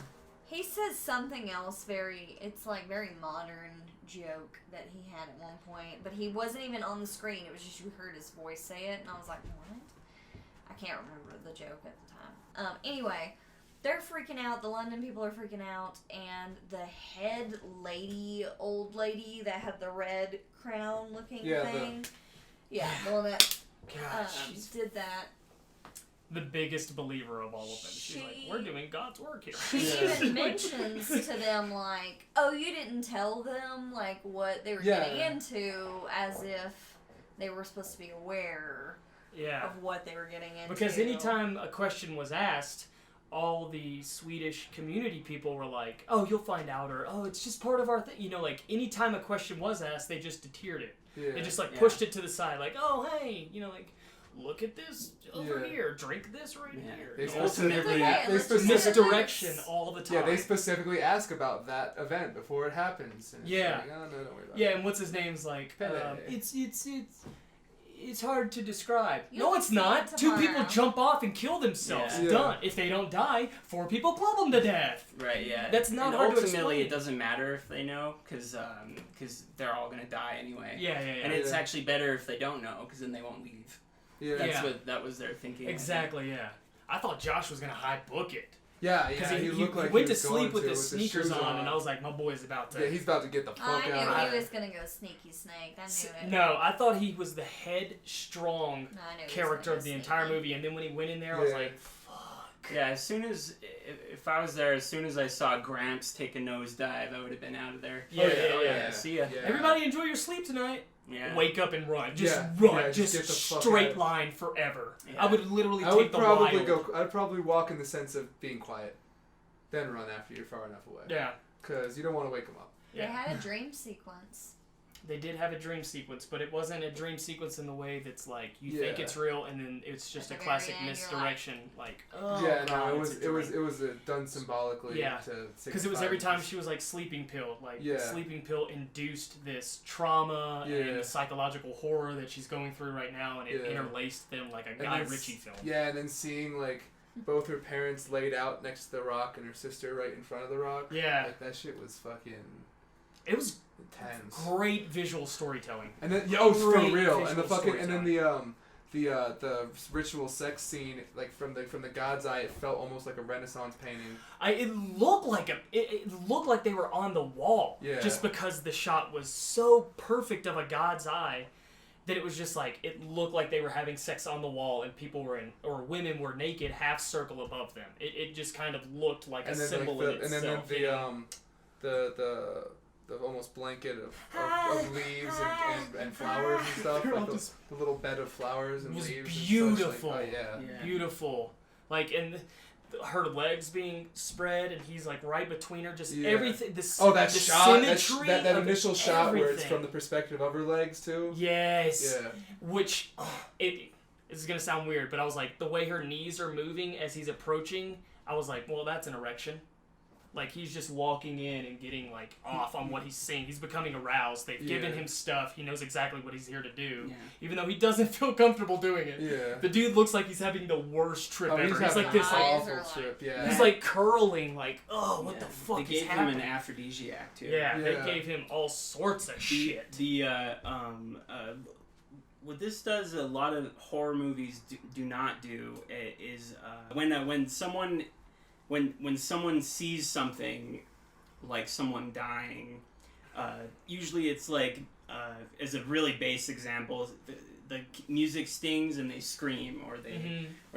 He says something else it's like very modern joke that he had at one point, but he wasn't even on the screen. It was just you heard his voice say it, and I was like, what? I can't remember the joke at the time. Anyway, they're freaking out. The London people are freaking out, and the head old lady that had the red crown looking thing. The one that did that. The biggest believer of all of them. She's like, we're doing God's work here. She even mentions to them, like, oh, you didn't tell them, like, what they were getting into, as if they were supposed to be aware of what they were getting into. Because anytime a question was asked, all the Swedish community people were like, oh, you'll find out, or, oh, it's just part of our thing. You know, like, anytime a question was asked, they just deterred it. Yeah. They just, like, pushed it to the side, like, oh, hey, you know, like, look at this over here. Drink this here. They specifically misdirection all the time. Yeah, they specifically ask about that event before it happens. And it's like, oh, no, don't worry about it. And what's his name's like? It's hard to describe. No, it's not. 2 people jump off and kill themselves. Yeah. Done. If they don't die, 4 people club them to death. Right. Yeah. That's not hard to explain. Ultimately, it doesn't matter if they know, because they're all gonna die anyway. Yeah. And it's actually better if they don't know, because then they won't leave. Yeah. That was their thinking. Exactly, yeah. I thought Josh was going to high book it. Yeah. He looked like he went to sleep with his sneakers on, and I was like, my boy's about to... Yeah, he's about to get the fuck out. I knew he was going to go sneaky snake. I knew it. No, I thought he was the headstrong character of the entire movie, and then when he went in there, I was like, fuck. Yeah, if I was there, as soon as I saw Gramps take a nosedive, I would have been out of there. Yeah. See ya. Yeah. Everybody enjoy your sleep tonight. Yeah. Wake up and run. Just run. Yeah, just straight line forever. Yeah. I would literally take the wild. I'd probably walk in the sense of being quiet, then run after you're far enough away. Yeah. Because you don't want to wake them up. They had a dream sequence. They did have a dream sequence, but it wasn't a dream sequence in the way that's like you think it's real, and then it's just a classic misdirection. It was done symbolically. Yeah, because it was every time she was like sleeping pill, sleeping pill induced this trauma and psychological horror that she's going through right now, and it interlaced them like a Guy Ritchie film. Yeah, and then seeing like both her parents laid out next to the rock and her sister right in front of the rock. Yeah, like that shit was fucking. It was intense. Great visual storytelling. And then for real. And the ritual sex scene, like from the God's Eye, it felt almost like a Renaissance painting. It looked like they were on the wall. Yeah. Just because the shot was so perfect of a God's Eye that it was just like it looked like they were having sex on the wall and women were naked, half circle above them. It just kind of looked like a symbol in itself. And then the almost blanket of leaves and flowers and stuff, like the little bed of flowers and leaves. It was beautiful. And such, beautiful. Like, and her legs being spread, and he's like right between her. Just everything. The shot, symmetry that initial shot where it's from the perspective of her legs too. Yes. Yeah. Which it's gonna sound weird, but I was like, the way her knees are moving as he's approaching, I was like, well, that's an erection. Like, he's just walking in and getting, like, off on what he's saying. He's becoming aroused. They've given him stuff. He knows exactly what he's here to do. Yeah. Even though he doesn't feel comfortable doing it. Yeah. The dude looks like he's having the worst trip ever. He's like this, awful trip, yeah. He's, like, curling, what the fuck is happening? They gave him an aphrodisiac, too. Yeah, they gave him all sorts of shit. What this does, a lot of horror movies do not do, is when someone sees something like someone dying, usually it's like, as a really base example, the music stings and they scream or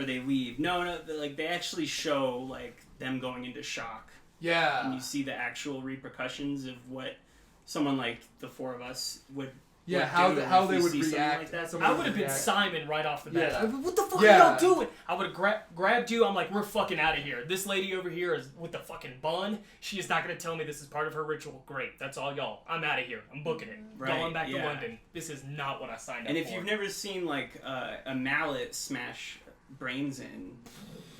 they leave. No, like they actually show like them going into shock. Yeah. And you see the actual repercussions of what someone like the four of us would Yeah, would how do how if they you would see something react. like that. I would have been Simon right off the bat. Yeah. What the fuck Yeah. are y'all doing? I would have grabbed you. I'm like, we're fucking out of here. This lady over here is with the fucking bun. She is not going to tell me this is part of her ritual. Great. That's all y'all. I'm out of here. I'm booking it. Right, Going back to yeah. London. This is not what I signed up And for. if you've never seen like a mallet smash brains in,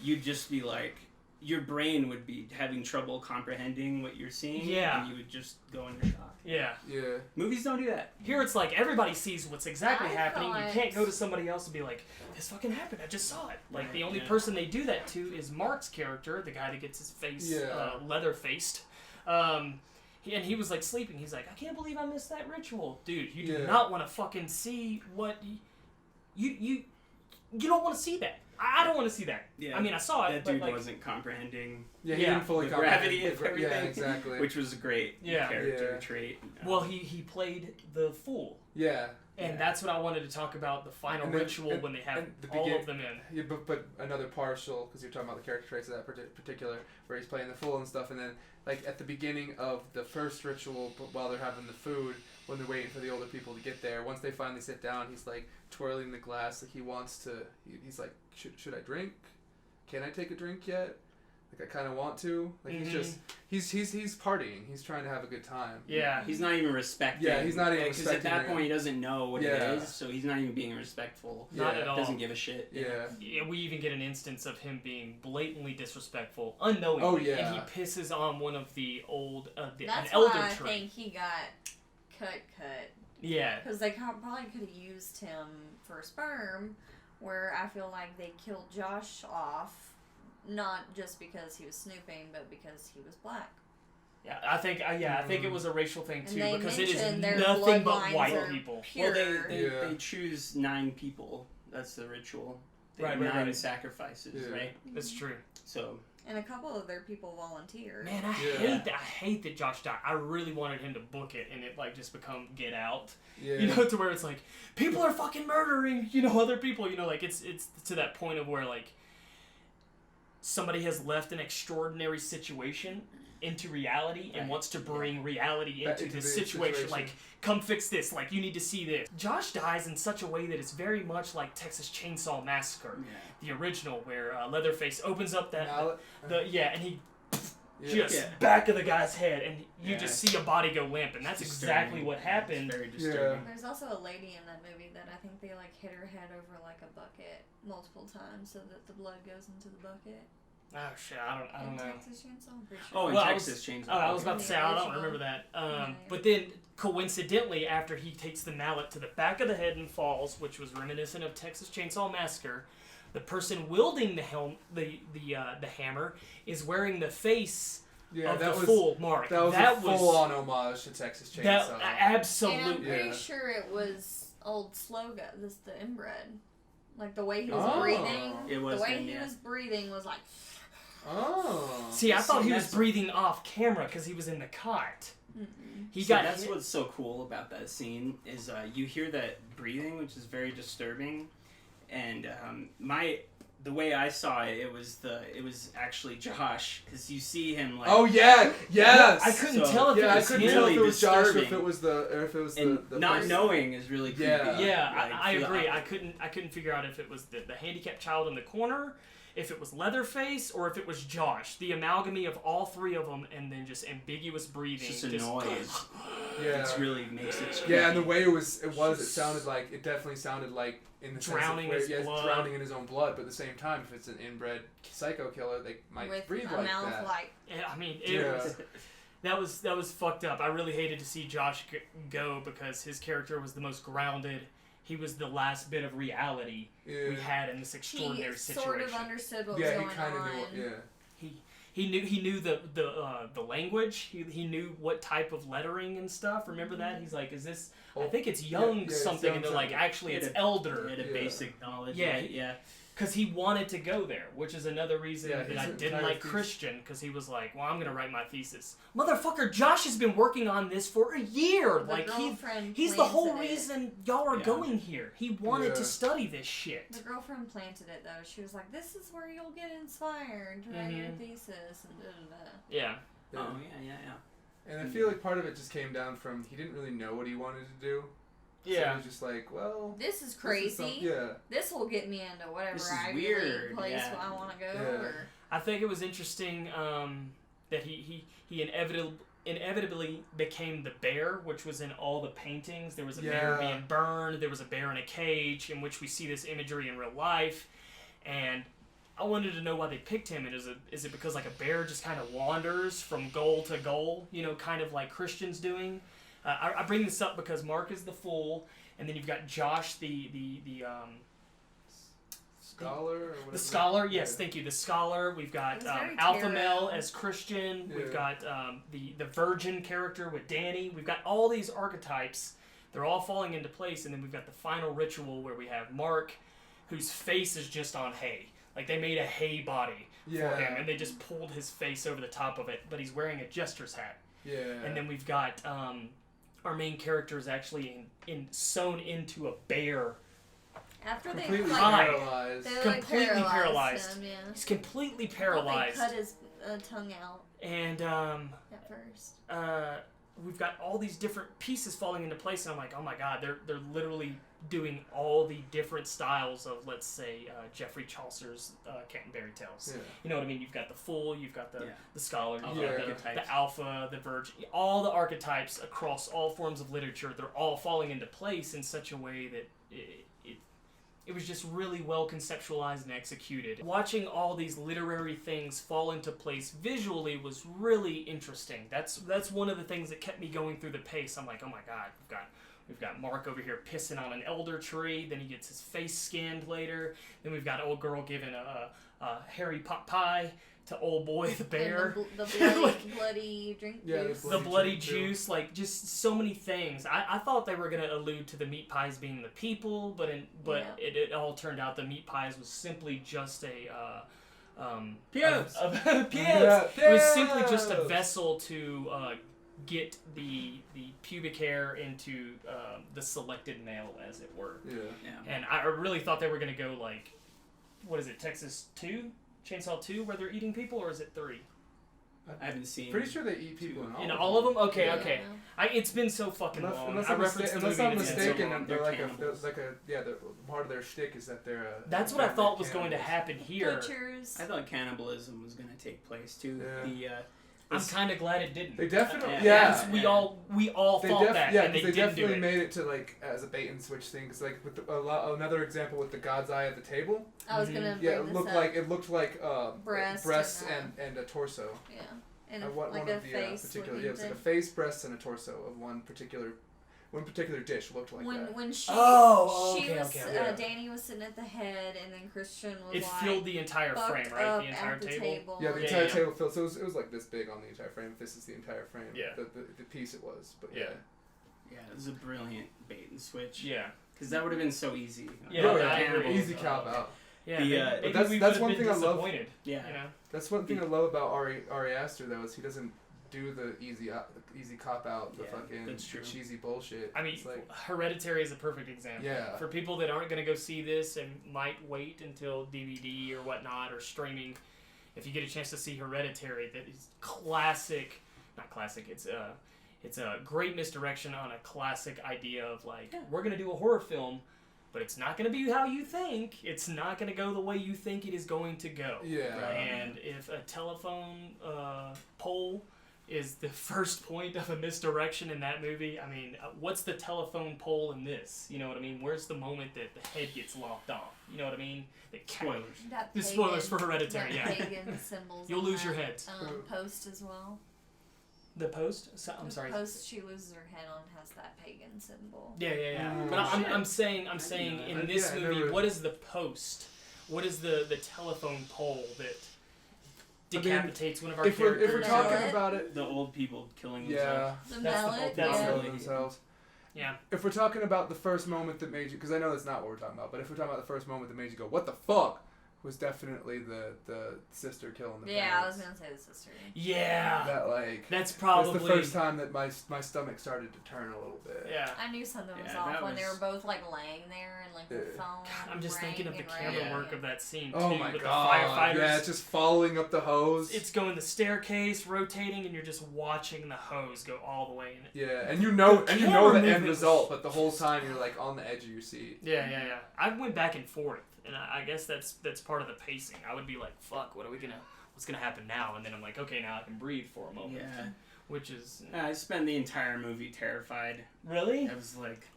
you'd just be like, your brain would be having trouble comprehending what you're seeing. Yeah. And you would just go into shock. Yeah. Yeah. Movies don't do that. Here it's like everybody sees what's exactly I happening. You thought- can't go to somebody else and be like, this fucking happened. I just saw it. Like, Right, the only yeah. person they do that to is Mark's character, the guy that gets his face leather-faced. He was like sleeping. He's like, I can't believe I missed that ritual. Dude, you do not want to fucking see what... You don't want to see that. I don't want to see that. Yeah. I mean, I saw it, That but dude like... wasn't comprehending Yeah, he Yeah. didn't fully the comprehend gravity of everything. Yeah, exactly. Which was a great character trait. Well, he played the fool. Yeah. And that's what I wanted to talk about, the final And then- ritual when they have the all of them in. Yeah, but another partial, because you're talking about the character traits of that particular, where he's playing the fool and stuff, and then, like, at the beginning of the first ritual, while they're having the food, when they're waiting for the older people to get there, once they finally sit down, he's, like, twirling the glass, like, he wants to, he's like, should I drink? Can I take a drink yet? Like, I kind of want to. Like, he's just, he's partying. He's trying to have a good time. Yeah. He's not even respecting. Yeah, he's not even Because respecting at that it. point, he doesn't know what Yeah. it is, so he's not even being respectful. Not Yeah. at all. Doesn't give a shit. Yeah. Yeah, we even get an instance of him being blatantly disrespectful, unknowingly. Oh, yeah. And he pisses on one of the old, an That's elder why I tree. think he got cut. Yeah. Because they probably could have used him for sperm, where I feel like they killed Josh off, not just because he was snooping, but because he was black. Yeah, I think it was a racial thing And too, they because it is mentioned their nothing but bloodlines white are people. pure. Well, Yeah. they choose 9 people. That's the ritual. They Right, have right, 9 right. sacrifices, Yeah. right? That's true. So And a couple of their people volunteered. Man, I hate that Josh died. I really wanted him to book it and it like just become Get Out. Yeah. You know, to where it's like people are fucking murdering, you know, other people. You know, like it's to that point of where like somebody has left an extraordinary situation into reality and wants to bring reality Back into into this the situation. situation. Like, come fix this. Like, you need to see this. Josh dies in such a way that it's very much like Texas Chainsaw Massacre, the original, where Leatherface opens up that and he just back of the guy's head, and you just see a body go limp, and that's exactly what happened. It's very disturbing. There's also a lady in that movie that I think they like hit her head over like a bucket multiple times so that the blood goes into the bucket. Oh shit, I don't know. Texas Chainsaw, I'm pretty Oh, sure. in Well, Texas Chainsaw. I was about to say, I don't original. remember that. Yeah. But then, coincidentally, after he takes the mallet to the back of the head and falls, which was reminiscent of Texas Chainsaw Massacre, the person wielding the hammer is wearing the face of the fool Mark. That was a full-on homage to Texas Chainsaw. Absolutely. And I'm pretty sure it was old Sloga, the inbred. Like the way he was breathing. It was the way him, he was breathing was like. Oh. See, I thought he was that's- breathing off camera because he was in the cot. He So got that's hit. what's so cool about that scene is you hear that breathing, which is very disturbing, and the way I saw it, it was actually Josh, because you see him like. Oh yeah, yes. I couldn't So- tell if Yeah, it I was couldn't him. tell if really it was Josh or if disturbing. it was the and not person. knowing is really creepy. Yeah. Yeah, Like, I agree. I- I couldn't figure out if it was the handicapped child in the corner, if it was Leatherface, or if it was Josh. The amalgamy of all three of them, and then just ambiguous breathing. It's just a noise. Yeah. It really makes it. Yeah, and the way it sounded like, it definitely sounded like in the Drowning sense of his blood. drowning in his own blood, but at the same time, if it's an inbred psycho killer, they might With breathe a like mouth that. like. Yeah, I mean, Yeah. that was fucked up. I really hated to see Josh go because his character was the most grounded. He was the last bit of reality we had in this extraordinary He situation. sort of understood what was Yeah, he going kind of on. knew. Yeah. He knew the language. He knew what type of lettering and stuff. Remember that? He's like, is this? I think it's young it's something, young and they're like, something. actually, it's He elder. had a Yeah. basic knowledge. Yeah, right? Yeah. Because he wanted to go there, which is another reason Yeah, that his I didn't entire like thesis. Christian, because he was like, well, I'm going to write my thesis. Motherfucker, Josh has been working on this for a year. The Like, girlfriend he's the whole planted it. reason y'all are Yeah. going here. He wanted to Yeah. study this shit. The girlfriend planted it though. She was like, "This is where you'll get inspired to write your thesis." And da da da. Yeah. Yeah. Oh yeah. And I feel like part of it just came down from he didn't really know what he wanted to do. So he's just like, well, this is crazy. This will get me into whatever weird place I want to go. Yeah. Or... I think it was interesting that he inevitably became the bear, which was in all the paintings. There was a bear being burned. There was a bear in a cage, in which we see this imagery in real life. And I wanted to know why they picked him. And is it because like a bear just kind of wanders from goal to goal, kind of like Christians doing? I bring this up because Mark is the fool, and then you've got Josh, the scholar or whatever. The scholar, yes, thank you. The scholar. We've got Alpha Male as Christian. We've got the virgin character with Danny. We've got all these archetypes. They're all falling into place, and then we've got the final ritual where we have Mark, whose face is just on hay. Like they made a hay body for him, and they just pulled his face over the top of it, but he's wearing a jester's hat. Yeah. And then we've got our main character is actually sewn into a bear. After they completely paralyzed. Completely paralyzed. Him, He's completely paralyzed. They cut his tongue out. And at first. We've got all these different pieces falling into place, and I'm like, oh my god, they're literally doing all the different styles of, let's say, Geoffrey Chaucer's Canterbury Tales. Yeah. You know what I mean? You've got the fool, you've got the scholar, you've got the alpha, the virgin, all the archetypes across all forms of literature. They're all falling into place in such a way that it was just really well conceptualized and executed. Watching all these literary things fall into place visually was really interesting. That's one of the things that kept me going through the pace. I'm like, oh my god, we've got Mark over here pissing on an elder tree. Then he gets his face skinned later. Then we've got old girl giving a hairy pot pie to old boy the bear. And the bloody drink juice. The bloody juice, like just so many things. I thought they were gonna allude to the meat pies being the people, but it all turned out the meat pies was simply just a Pios. It was simply just a vessel to get the pubic hair into the selected male, as it were. Yeah. And I really thought they were gonna go like, what is it, Texas 2? Chainsaw 2, where they're eating people, or is it 3? I haven't seen. Pretty sure they eat people in all of them. Okay. It's been so fucking long. Unless I'm mistaken, they're like part of their shtick is that they're. That's what I thought was going to happen here. Butchers. I thought cannibalism was going to take place too. Yeah. I'm kind of glad it didn't. They definitely, we all thought that. Yeah, and they definitely made it to like as a bait and switch thing. Cause like with another example with the God's Eye at the table. I was gonna. Yeah, it looked like breasts and a torso. Yeah, and one like of a the face. particular. Yeah, it was like a face, breasts, and a torso of one particular dish looked like that. When she Danny was sitting at the head, and then Christian was it filled the entire frame, right? The entire table. Yeah, the entire table filled. So it was like this big on the entire frame. If this is the entire frame. Yeah. The piece it was, but yeah, it was a brilliant bait and switch. Yeah. Because that would have been so easy. Easy cop out. Yeah, but that's one thing I love. Yeah, that's one thing I love about Ari Aster though is he doesn't do the easy cop out, the fucking cheesy bullshit. I mean, it's like, Hereditary is a perfect example. Yeah. For people that aren't going to go see this and might wait until DVD or whatnot or streaming, if you get a chance to see Hereditary, that is not classic. It's a great misdirection on a classic idea of like we're going to do a horror film. But it's not going to be how you think. It's not going to go the way you think it is going to go. Yeah. And if a telephone pole is the first point of a misdirection in that movie, I mean, what's the telephone pole in this? You know what I mean? Where's the moment that the head gets lopped off? You know what I mean? Spoilers. The spoilers for Hereditary, pagan symbols. You'll lose your head. Post as well. The post? I'm sorry. The post she loses her head on has that pagan symbol. Yeah. But I'm saying in this movie, what is the post? What is the telephone pole that decapitates one of our characters? If we're talking about it, the old people killing themselves. The mallet. Killing themselves. Yeah. If we're talking about the first moment that made you, because I know that's not what we're talking about, but if we're talking about the first moment that made you go, "What the fuck?" was definitely the sister killing the Yeah, I parents. was gonna say the sister. Yeah. That's That's probably the first time that my stomach started to turn a little bit. Yeah. I knew something was Yeah, off that when they was- were both like laying there and like the phone. God, I'm just thinking of the rang and camera rang. work of that scene too, Oh my with god! the firefighters. Yeah, just following up the hose. It's going the staircase, rotating, and you're just watching the hose go all the way in it. Yeah, and you know The the camera end movement result, but the whole time you're like on the edge of your seat. Yeah. I went back and forth, and I guess that's part of the pacing. I would be like, "Fuck, what's gonna happen now?" And then I'm like, "Okay, now I can breathe for a moment." Yeah. Which is I spent the entire movie terrified. really I was like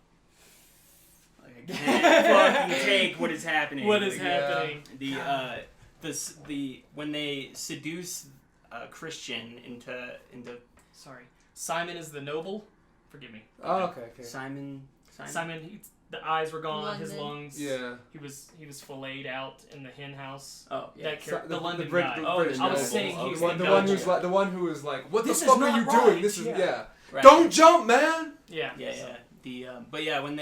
I can't fucking take what is happening. what is Like, happening. The when they seduce Christian into Sorry, Simon is the noble. Forgive me. Oh, okay. Simon. The eyes were gone. His London. lungs. Yeah. He was filleted out in the hen house. Oh yeah. That character, the London Brit- guy. the Oh, British the I was noble. saying he was the the one Belgian. who was like, "What This the is fuck are not you right." doing? This is Yeah. Right. Don't jump, man." Yeah. Yeah. The but yeah, when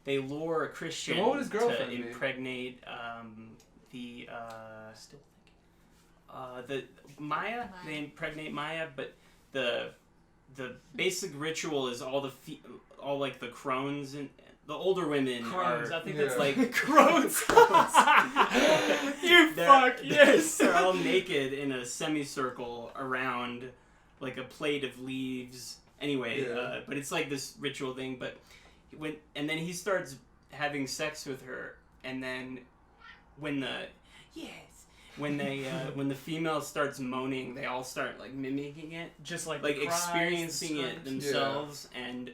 they lure a Christian So what would his girlfriend to be? impregnate the Maya. They impregnate Maya, but the basic ritual is all like the crones and the older women Crones. are I think Yeah. that's like crones. You fuck yes. They're all naked in a semicircle around like a plate of leaves. Anyway, Yeah. but it's like this ritual thing. But then he starts having sex with her, and then when the female starts moaning, they all start like mimicking it, Just like like the cries, experiencing the it screams. themselves, and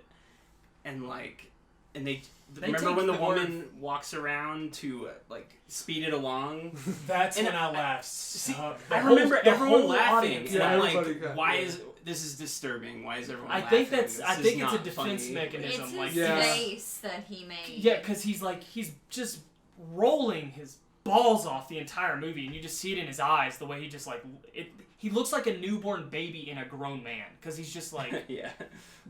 they remember take when the the woman walks around to like speed it along. That's And when I laughed. See, The I whole- remember the everyone whole laughing, audience. and Yeah, I'm everybody like, got- "Why yeah. is this is disturbing? Why is everyone?" I laughing? think it's This a is defense not funny." mechanism. It's like his Yeah. face that he made. yeah, because he's just rolling his balls off the entire movie, and you just see it in his eyes. The way he just he looks like a newborn baby in a grown man, because he's just like Yeah.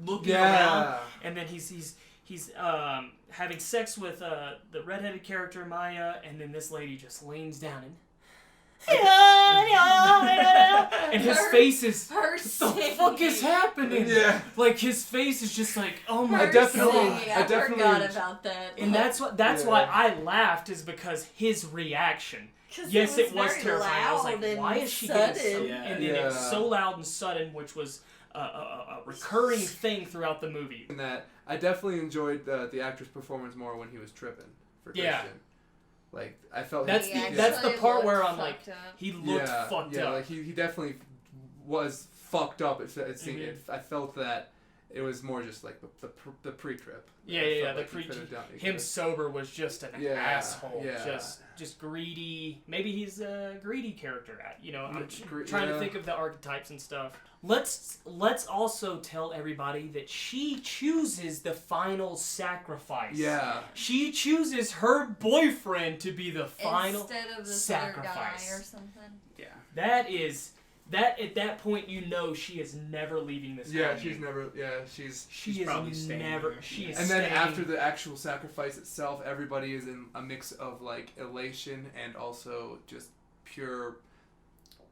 looking Yeah. around, and then he's having sex with the redheaded character Maya, and then this lady just leans down and his face is Her what the fuck is happening? Yeah. Like his face is just like, oh my Her definitely- god. singing, I I definitely- forgot about that. And that's Yeah. why I laughed, is because his reaction. 'Cause Yes, it was very terrifying. I was loud like, and why is she getting so... sudden. Yeah. And then it was Yeah. so loud and sudden, which was a recurring thing throughout the movie. In that, I definitely enjoyed the actor's performance more when he was tripping for Yeah. Christian. Like I felt That's He the actually that's the part where I'm looked like, fucked up. he looked fucked yeah, up. like he definitely was fucked up. I felt that it was more just like the pre-trip. Yeah, I yeah, felt the like he pre- could've done- he Him could've- sober was just an Yeah, asshole. yeah. Just greedy. Maybe he's a greedy character. I'm Gre- trying to yeah. think of the archetypes and stuff. Let's also tell everybody that she chooses the final sacrifice. Yeah. She chooses her boyfriend to be the final Instead of this sacrifice. other guy or something. Yeah. That is that at that point you know she is never leaving this Yeah, venue. she's never. Yeah, she's. She probably is staying never. there. She is And then staying. after the actual sacrifice itself, everybody is in a mix of like elation and also just pure.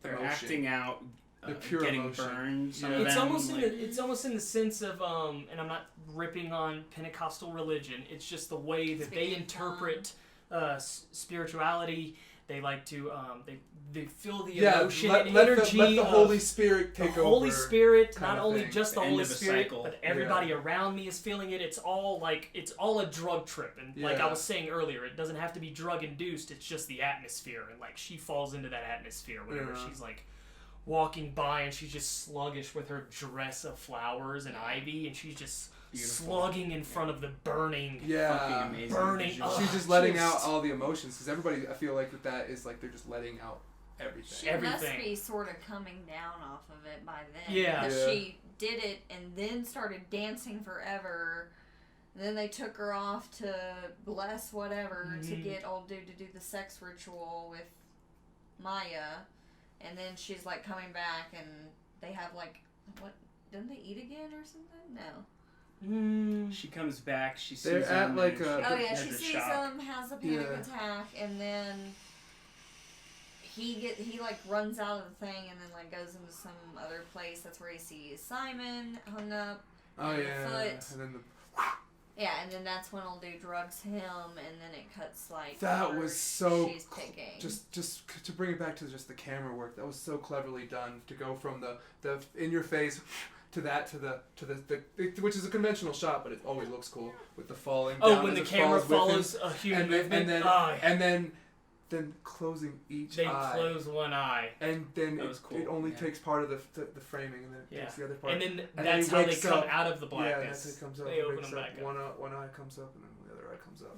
They're emotion. acting out, The pure getting emotion. burned. Some Yeah. of It's them, almost like, it's almost in the sense of and I'm not ripping on Pentecostal religion. It's just the way that they Being interpret spirituality. They like to they feel the Yeah, emotion let and the energy. let the of Holy Spirit the take over. Holy Spirit, kind not of only thing. just the The end Holy of a Spirit, cycle. but everybody around me is feeling it. It's all a drug trip, and like I Yeah. was saying earlier, it doesn't have to be drug induced. It's just the atmosphere, and like she falls into that atmosphere whenever Yeah. she's like walking by, and she's just sluggish with her dress of flowers and ivy, and she's just Beautiful. slugging in front of the burning. Yeah. fucking amazing. Burning visual. up. She's just letting out Just- all the emotions because everybody. I feel like that is like they're just letting out everything. She Everything. must be sort of coming down off of it by then. Yeah. Because Yeah. she did it and then started dancing forever. Then they took her off to bless whatever to Mhm. get old dude to do the sex ritual with Maya. And then she's like coming back and they have like, what? Didn't they eat again or something? No. She comes back. She sees They're at, him, like, and a- Oh yeah, has she a sees shock. him, has a panic Yeah. attack, and then he like runs out of the thing and then like goes into some other place. That's where he sees Simon hung up. Oh in yeah. the foot. And then Yeah, and then that's when old dude drugs him, and then it cuts like that was so she's picking. just to bring it back to just the camera work. That was so cleverly done to go from the in your face to the which is a conventional shot, but it always looks cool with the falling. Oh, down when as the it camera falls with follows him. a human and movement, then closing each they eye. close one eye. And then That was cool. it only takes part of the framing, and then it takes the other part. And then And that's then he how they wakes come up. out of the Yeah, blackness. that's how it comes up. They It open wakes them up, back up. one eye comes up, and then the other eye comes up.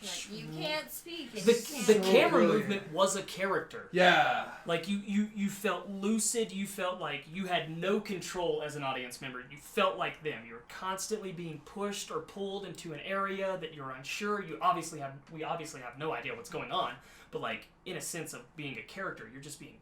Like, you can't speak. And The you can't camera brilliant. movement was a character. Yeah. Like you felt lucid. You felt like you had no control as an audience member. You felt like them. You were constantly being pushed or pulled into an area that you're unsure. We obviously have no idea what's going on. But like in a sense of being a character, you're just being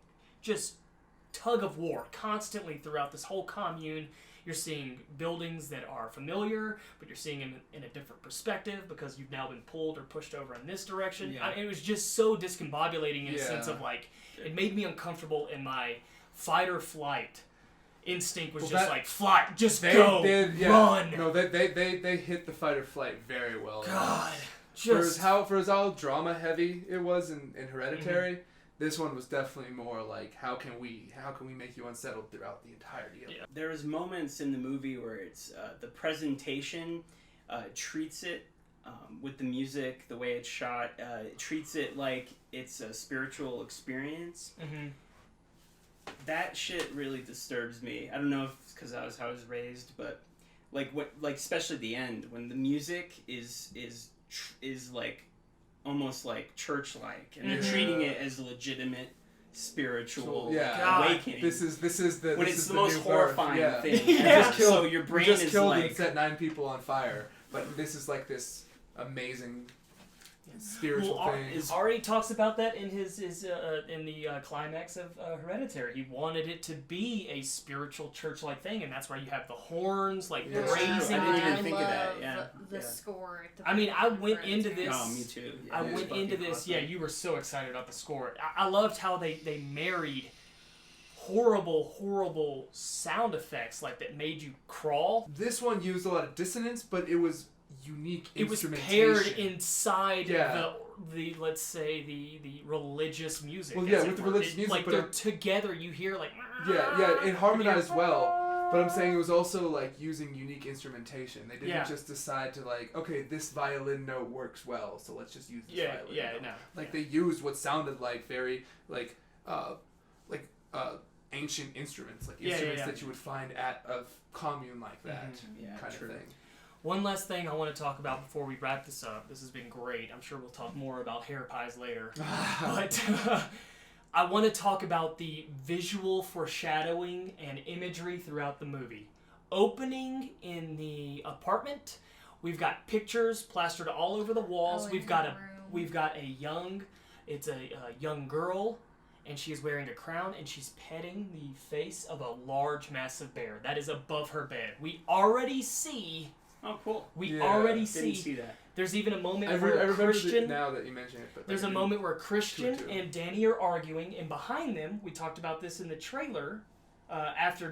tug of war constantly throughout this whole commune. You're seeing buildings that are familiar, but you're seeing them in a different perspective because you've now been pulled or pushed over in this direction. Yeah. It was just so discombobulating in a sense of like, it made me uncomfortable, and my fight or flight instinct was fly, go, run. No, they hit the fight or flight very well. God, for as how drama heavy it was in Hereditary. Mm-hmm. This one was definitely more like how can we make you unsettled throughout the entirety of it. Yeah. There was moments in the movie where it's the presentation treats it with the music, the way it's shot, it treats it like it's a spiritual experience. Mm-hmm. That shit really disturbs me. I don't know if it's because that was how I was raised, but like especially the end when the music is like almost like church-like, and they're treating it as a legitimate spiritual awakening. This is the when this it's is the the most new horrifying birth. thing. Yeah. So your brain just is killed like and set 9 people on fire, but this is like this amazing spiritual thing. Ari talks about that in his in the climax of Hereditary. He wanted it to be a spiritual church-like thing, and that's why you have the horns like raising. I didn't even think of that. Yeah, the score. I mean, I went into this. Oh, me too. Yeah, I went into this. Awesome. Yeah, you were so excited about the score. I loved how they married horrible sound effects like that made you crawl. This one used a lot of dissonance, but it was unique instrumentation. It was paired inside the let's say the religious music. Well, yeah, with the religious music, like but they're together. You hear like it harmonized well. But I'm saying it was also like using unique instrumentation. They didn't just decide to like, okay, this violin note works well, so let's just use this violin note. They used what sounded like very ancient instruments, like instruments that you would find at a commune like that, kind of thing. One last thing I want to talk about before we wrap this up. This has been great. I'm sure we'll talk more about hair pies later. But I want to talk about the visual foreshadowing and imagery throughout the movie. Opening in the apartment, we've got pictures plastered all over the walls. We've got a young girl, and she is wearing a crown, and she's petting the face of a large, massive bear that is above her bed. We already see. Oh, cool. We already didn't see that. There's even a moment I where Christian. Now that you mention it, but there's a moment where Christian and Danny are arguing, and behind them, we talked about this in the trailer. After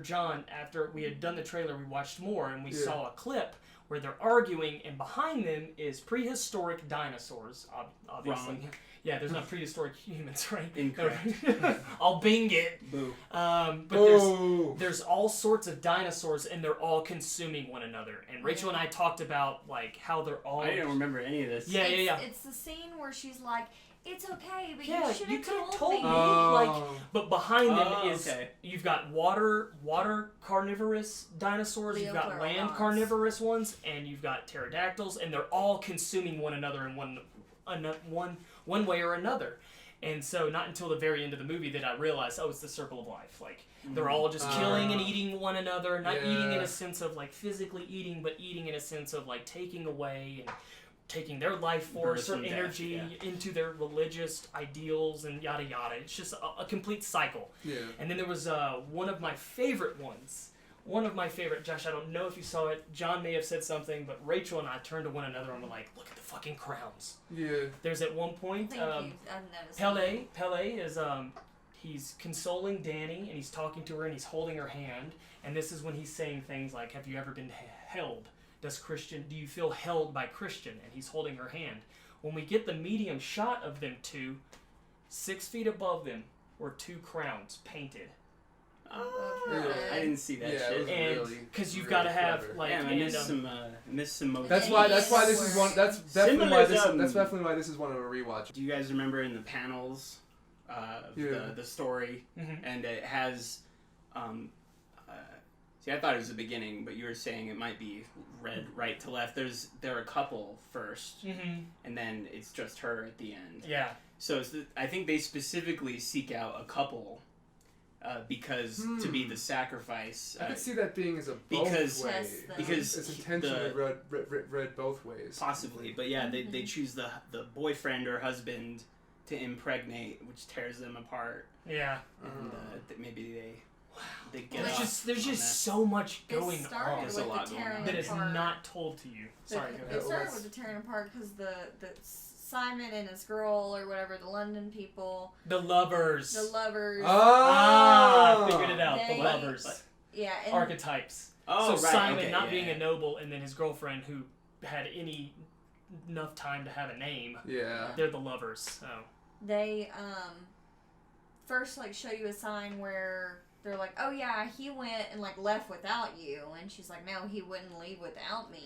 we had done the trailer, we watched more, and we saw a clip where they're arguing, and behind them is prehistoric dinosaurs. Obviously, yeah. There's not prehistoric humans, right? Incorrect. I'll bing it. Boo. But there's all sorts of dinosaurs, and they're all consuming one another. And Rachel and I talked about like how they're all. I didn't remember any of this. Yeah. It's the scene where she's like, "It's okay, but you should have told me." But behind them is you've got water carnivorous dinosaurs, you've got land carnivorous ones, and you've got pterodactyls, and they're all consuming one another in one way or another. And so not until the very end of the movie did I realize, it's the circle of life. Like, they're all just killing and eating one another, not eating in a sense of like physically eating, but eating in a sense of like taking away and taking their life force or energy into their religious ideals and yada yada. It's just a complete cycle. Yeah. And then there was one of my favorite ones one of my favorite, Josh, I don't know if you saw it. John may have said something, but Rachel and I turned to one another and were like, look at the fucking crowns. Yeah. There's at one point, Thank you. I've noticed. Pele is, he's consoling Danny, and he's talking to her, and he's holding her hand, and this is when he's saying things like, have you ever been held? Do you feel held by Christian? And he's holding her hand. When we get the medium shot of them two, 6 feet above them were 2 crowns painted. I didn't see that shit. And because you've got to have like, I missed some motion. That's why this is one. That's definitely why this is one of a rewatch. Do you guys remember in the panels, the story, and it has, see, I thought it was the beginning, but you were saying it might be read right to left. They're a couple first, and then it's just her at the end. Yeah. So I think they specifically seek out a couple. Because to be the sacrifice. I could see that being as a both way. Because it's intentionally read both ways. Possibly, but yeah, they choose the boyfriend or husband to impregnate, which tears them apart. Yeah. And maybe they get there's just so much going on. There's a lot going on that is not told to you. Sorry, go ahead. It started with the tearing apart because the Simon and his girl or whatever, the London people. The lovers. Oh! I figured it out. The lovers. Yeah. And archetypes. Oh, so right. Simon being a noble, and then his girlfriend who had enough time to have a name. Yeah. They're the lovers. So. They first show you a sign where they're like, oh yeah, he went and left without you, and she's like, no, he wouldn't leave without me.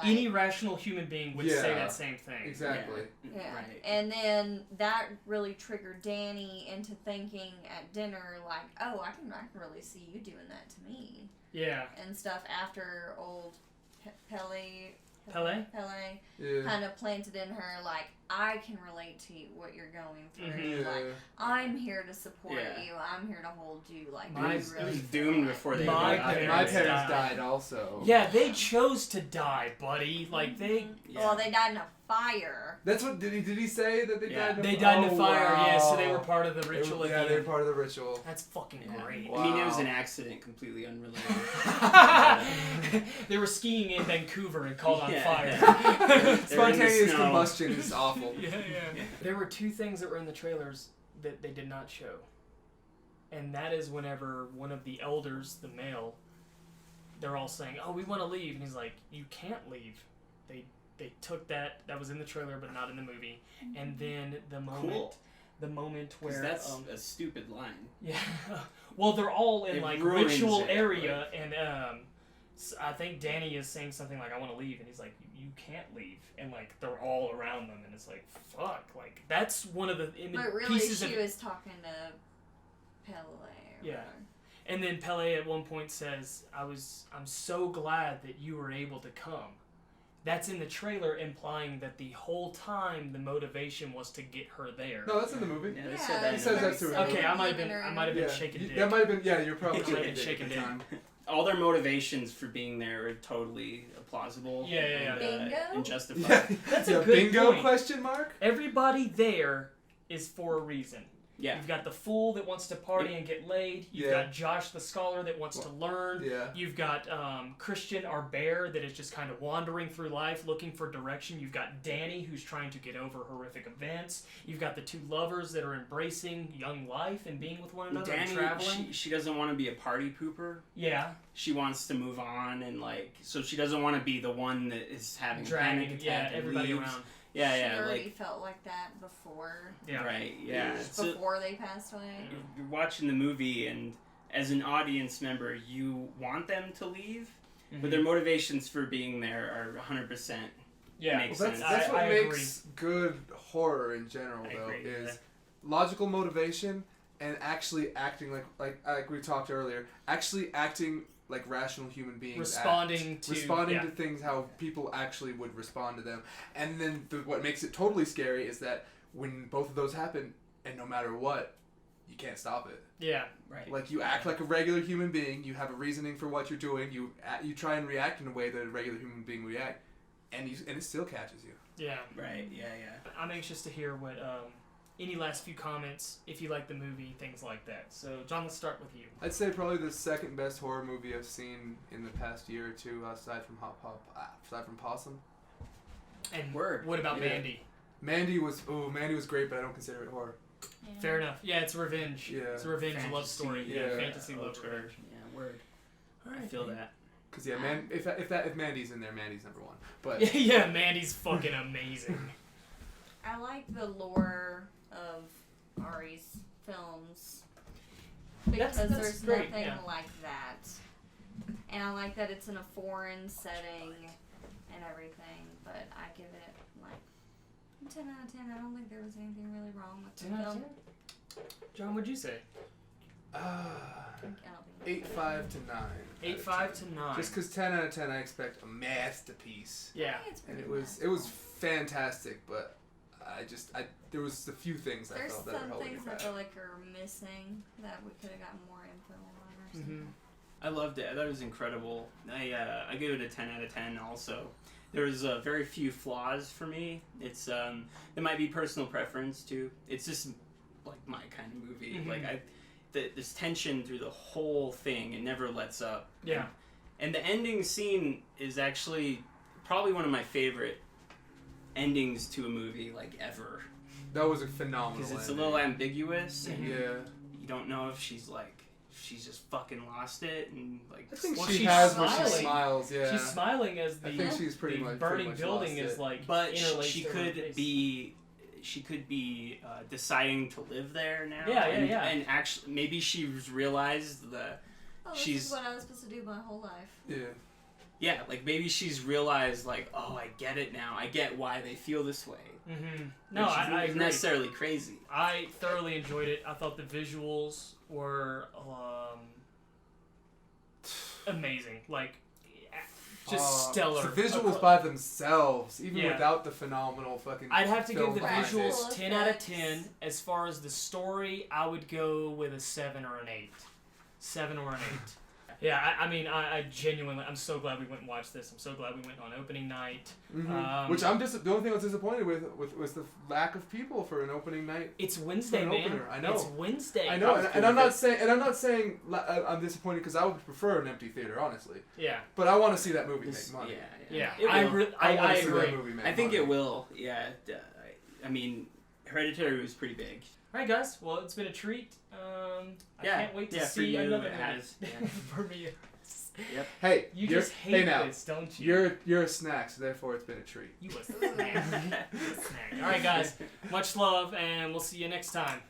Any rational human being would say that same thing. Exactly. Yeah. Right. And then that really triggered Danny into thinking at dinner oh, I can really see you doing that to me. Yeah. And stuff after old Pele Yeah. kind of planted in her I can relate to what you're going through. Yeah. I'm here to support you. I'm here to hold you. It was doomed before they my parents died also. Yeah, they chose to die, buddy. They. Yeah. Well, they died in a fire. That's what did he say that they died in a fire? They died in a fire. Wow. Yeah, so they were part of the ritual. Yeah, they were part of the ritual. That's fucking great. Wow. I mean, it was an accident, completely unrelated. They were skiing in Vancouver and caught on fire. Spontaneous combustion is awful. Yeah. There were 2 things that were in the trailers that they did not show. And that is whenever one of the elders, the male, they're all saying, oh, we want to leave. And he's like, you can't leave. They took that was in the trailer but not in the movie. And then the moment where that's a stupid line. Yeah. Well, they're all in ritual area, and I think Danny is saying something I want to leave, and he's like, you can't leave, and they're all around them, and it's fuck, that's one of the but really pieces she of was talking to Pele. Yeah. And then Pele at one point says, I'm so glad that you were able to come. That's in the trailer, implying that the whole time the motivation was to get her there. No, that's in the movie. Yeah, they said that. He says that too. Okay, I might have been shaking dick. That might have been. Yeah, you're probably shaking dick. All their motivations for being there are totally plausible. Yeah. And justified. Yeah. That's a good bingo point. question mark. Everybody there is for a reason. Yeah. You've got the fool that wants to party and get laid. You've got Josh the scholar that wants to learn. Yeah. You've got Christian, our bear, that is just kind of wandering through life looking for direction. You've got Danny, who's trying to get over horrific events. You've got the 2 lovers that are embracing young life and being with one another and traveling. She doesn't want to be a party pooper. Yeah. She wants to move on and so she doesn't want to be the one that is having panic attack and everybody leaves. around. Yeah, She already felt like that before. Yeah. Right, yeah. Before they passed away. You're watching the movie, and as an audience member, you want them to leave, but their motivations for being there are 100% makes sense. That's what makes good horror in general, though, is logical motivation and actually acting like we talked earlier, actually acting like rational human beings responding to things how people actually would respond to them. And then what makes it totally scary is that when both of those happen, and no matter what, you can't stop it. Yeah, right. You act like a regular human being, you have a reasoning for what you're doing, you try and react in a way that a regular human being would react, and it still catches you. Yeah. Right, yeah. I'm anxious to hear what any last few comments, if you like the movie, things like that. So, John, let's start with you. I'd say probably the second best horror movie I've seen in the past year or two, aside from Possum. And what about Mandy? Mandy was great, but I don't consider it horror. Yeah. Fair enough. Yeah, it's revenge. Yeah. It's a revenge Fantasy, love story. yeah. Fantasy love revenge. Yeah, word. Alright, I feel that. Because if Mandy's in there, Mandy's number one. But yeah, Mandy's fucking amazing. I like the lore of Ari's films because That's there's great, nothing yeah. like that, and I like that it's in a foreign setting and everything. But I give it like 10 out of 10. I don't think there was anything really wrong with the 10 out of film. 10? John, what'd you say? 8.5 to 9. 8.5 to 9. Just because 10 out of 10, I expect a masterpiece. Yeah. It's And pretty it was fantastic, but there was a few things I There's felt that were some holding things it I back. feel like are missing that we could have gotten more info on or something. I loved it. I thought it was incredible. I gave it a 10 out of 10 also. There was very few flaws for me. It's it might be personal preference too. It's just like my kind of movie. Mhm. Like there's tension through the whole thing. It never lets up. Yeah. And the ending scene is actually probably one of my favorite endings to a movie like ever. That was a phenomenal Because it's a ending. little ambiguous. And Yeah. you don't know if she's just fucking lost it and like. I think Well, she she's has when she smiling. smiles, yeah. She's smiling as the, I think she's pretty the much burning pretty much building lost is it. like But interlaced she over her could face. be. She could be deciding to live there now. Yeah, and, yeah. And actually, maybe she's realized Oh, this She's- is what I was supposed to do my whole life. Yeah. like maybe she's realized like, oh, I get it now. I get why they feel this way. Mm-hmm. No, Which I isn't agree. necessarily crazy. I thoroughly enjoyed it. I thought the visuals were amazing. Like, just stellar. The visuals by themselves, even Yeah. without the phenomenal fucking. I'd have to give film the behind visuals Visual 10 out of effects. 10. As far as the story, I would go with a 7 or an 8. 7 or an 8. Yeah, I mean, I genuinely, I'm so glad we went and watched this. I'm so glad we went on opening night. Mhm. Which the only thing I was disappointed with was the lack of people for an opening night. It's Wednesday, For an man. opener, I know. It's Wednesday. I know, was and cool I'm with not saying I'm disappointed because I would prefer an empty theater, honestly. Yeah. But I want to see that movie This- make money. Yeah. It I will. want I to see agree. that movie make I think money. it will. Yeah. I mean, Hereditary was pretty big. All right, guys. Well, it's been a treat. I can't wait to for see you, another it has. movie. Yeah. For me. Hey, You you're- just hate hey now, this, don't you? You're a snack, so therefore it's been a treat. You a snack. You a snack. All right, guys. Much love, and we'll see you next time.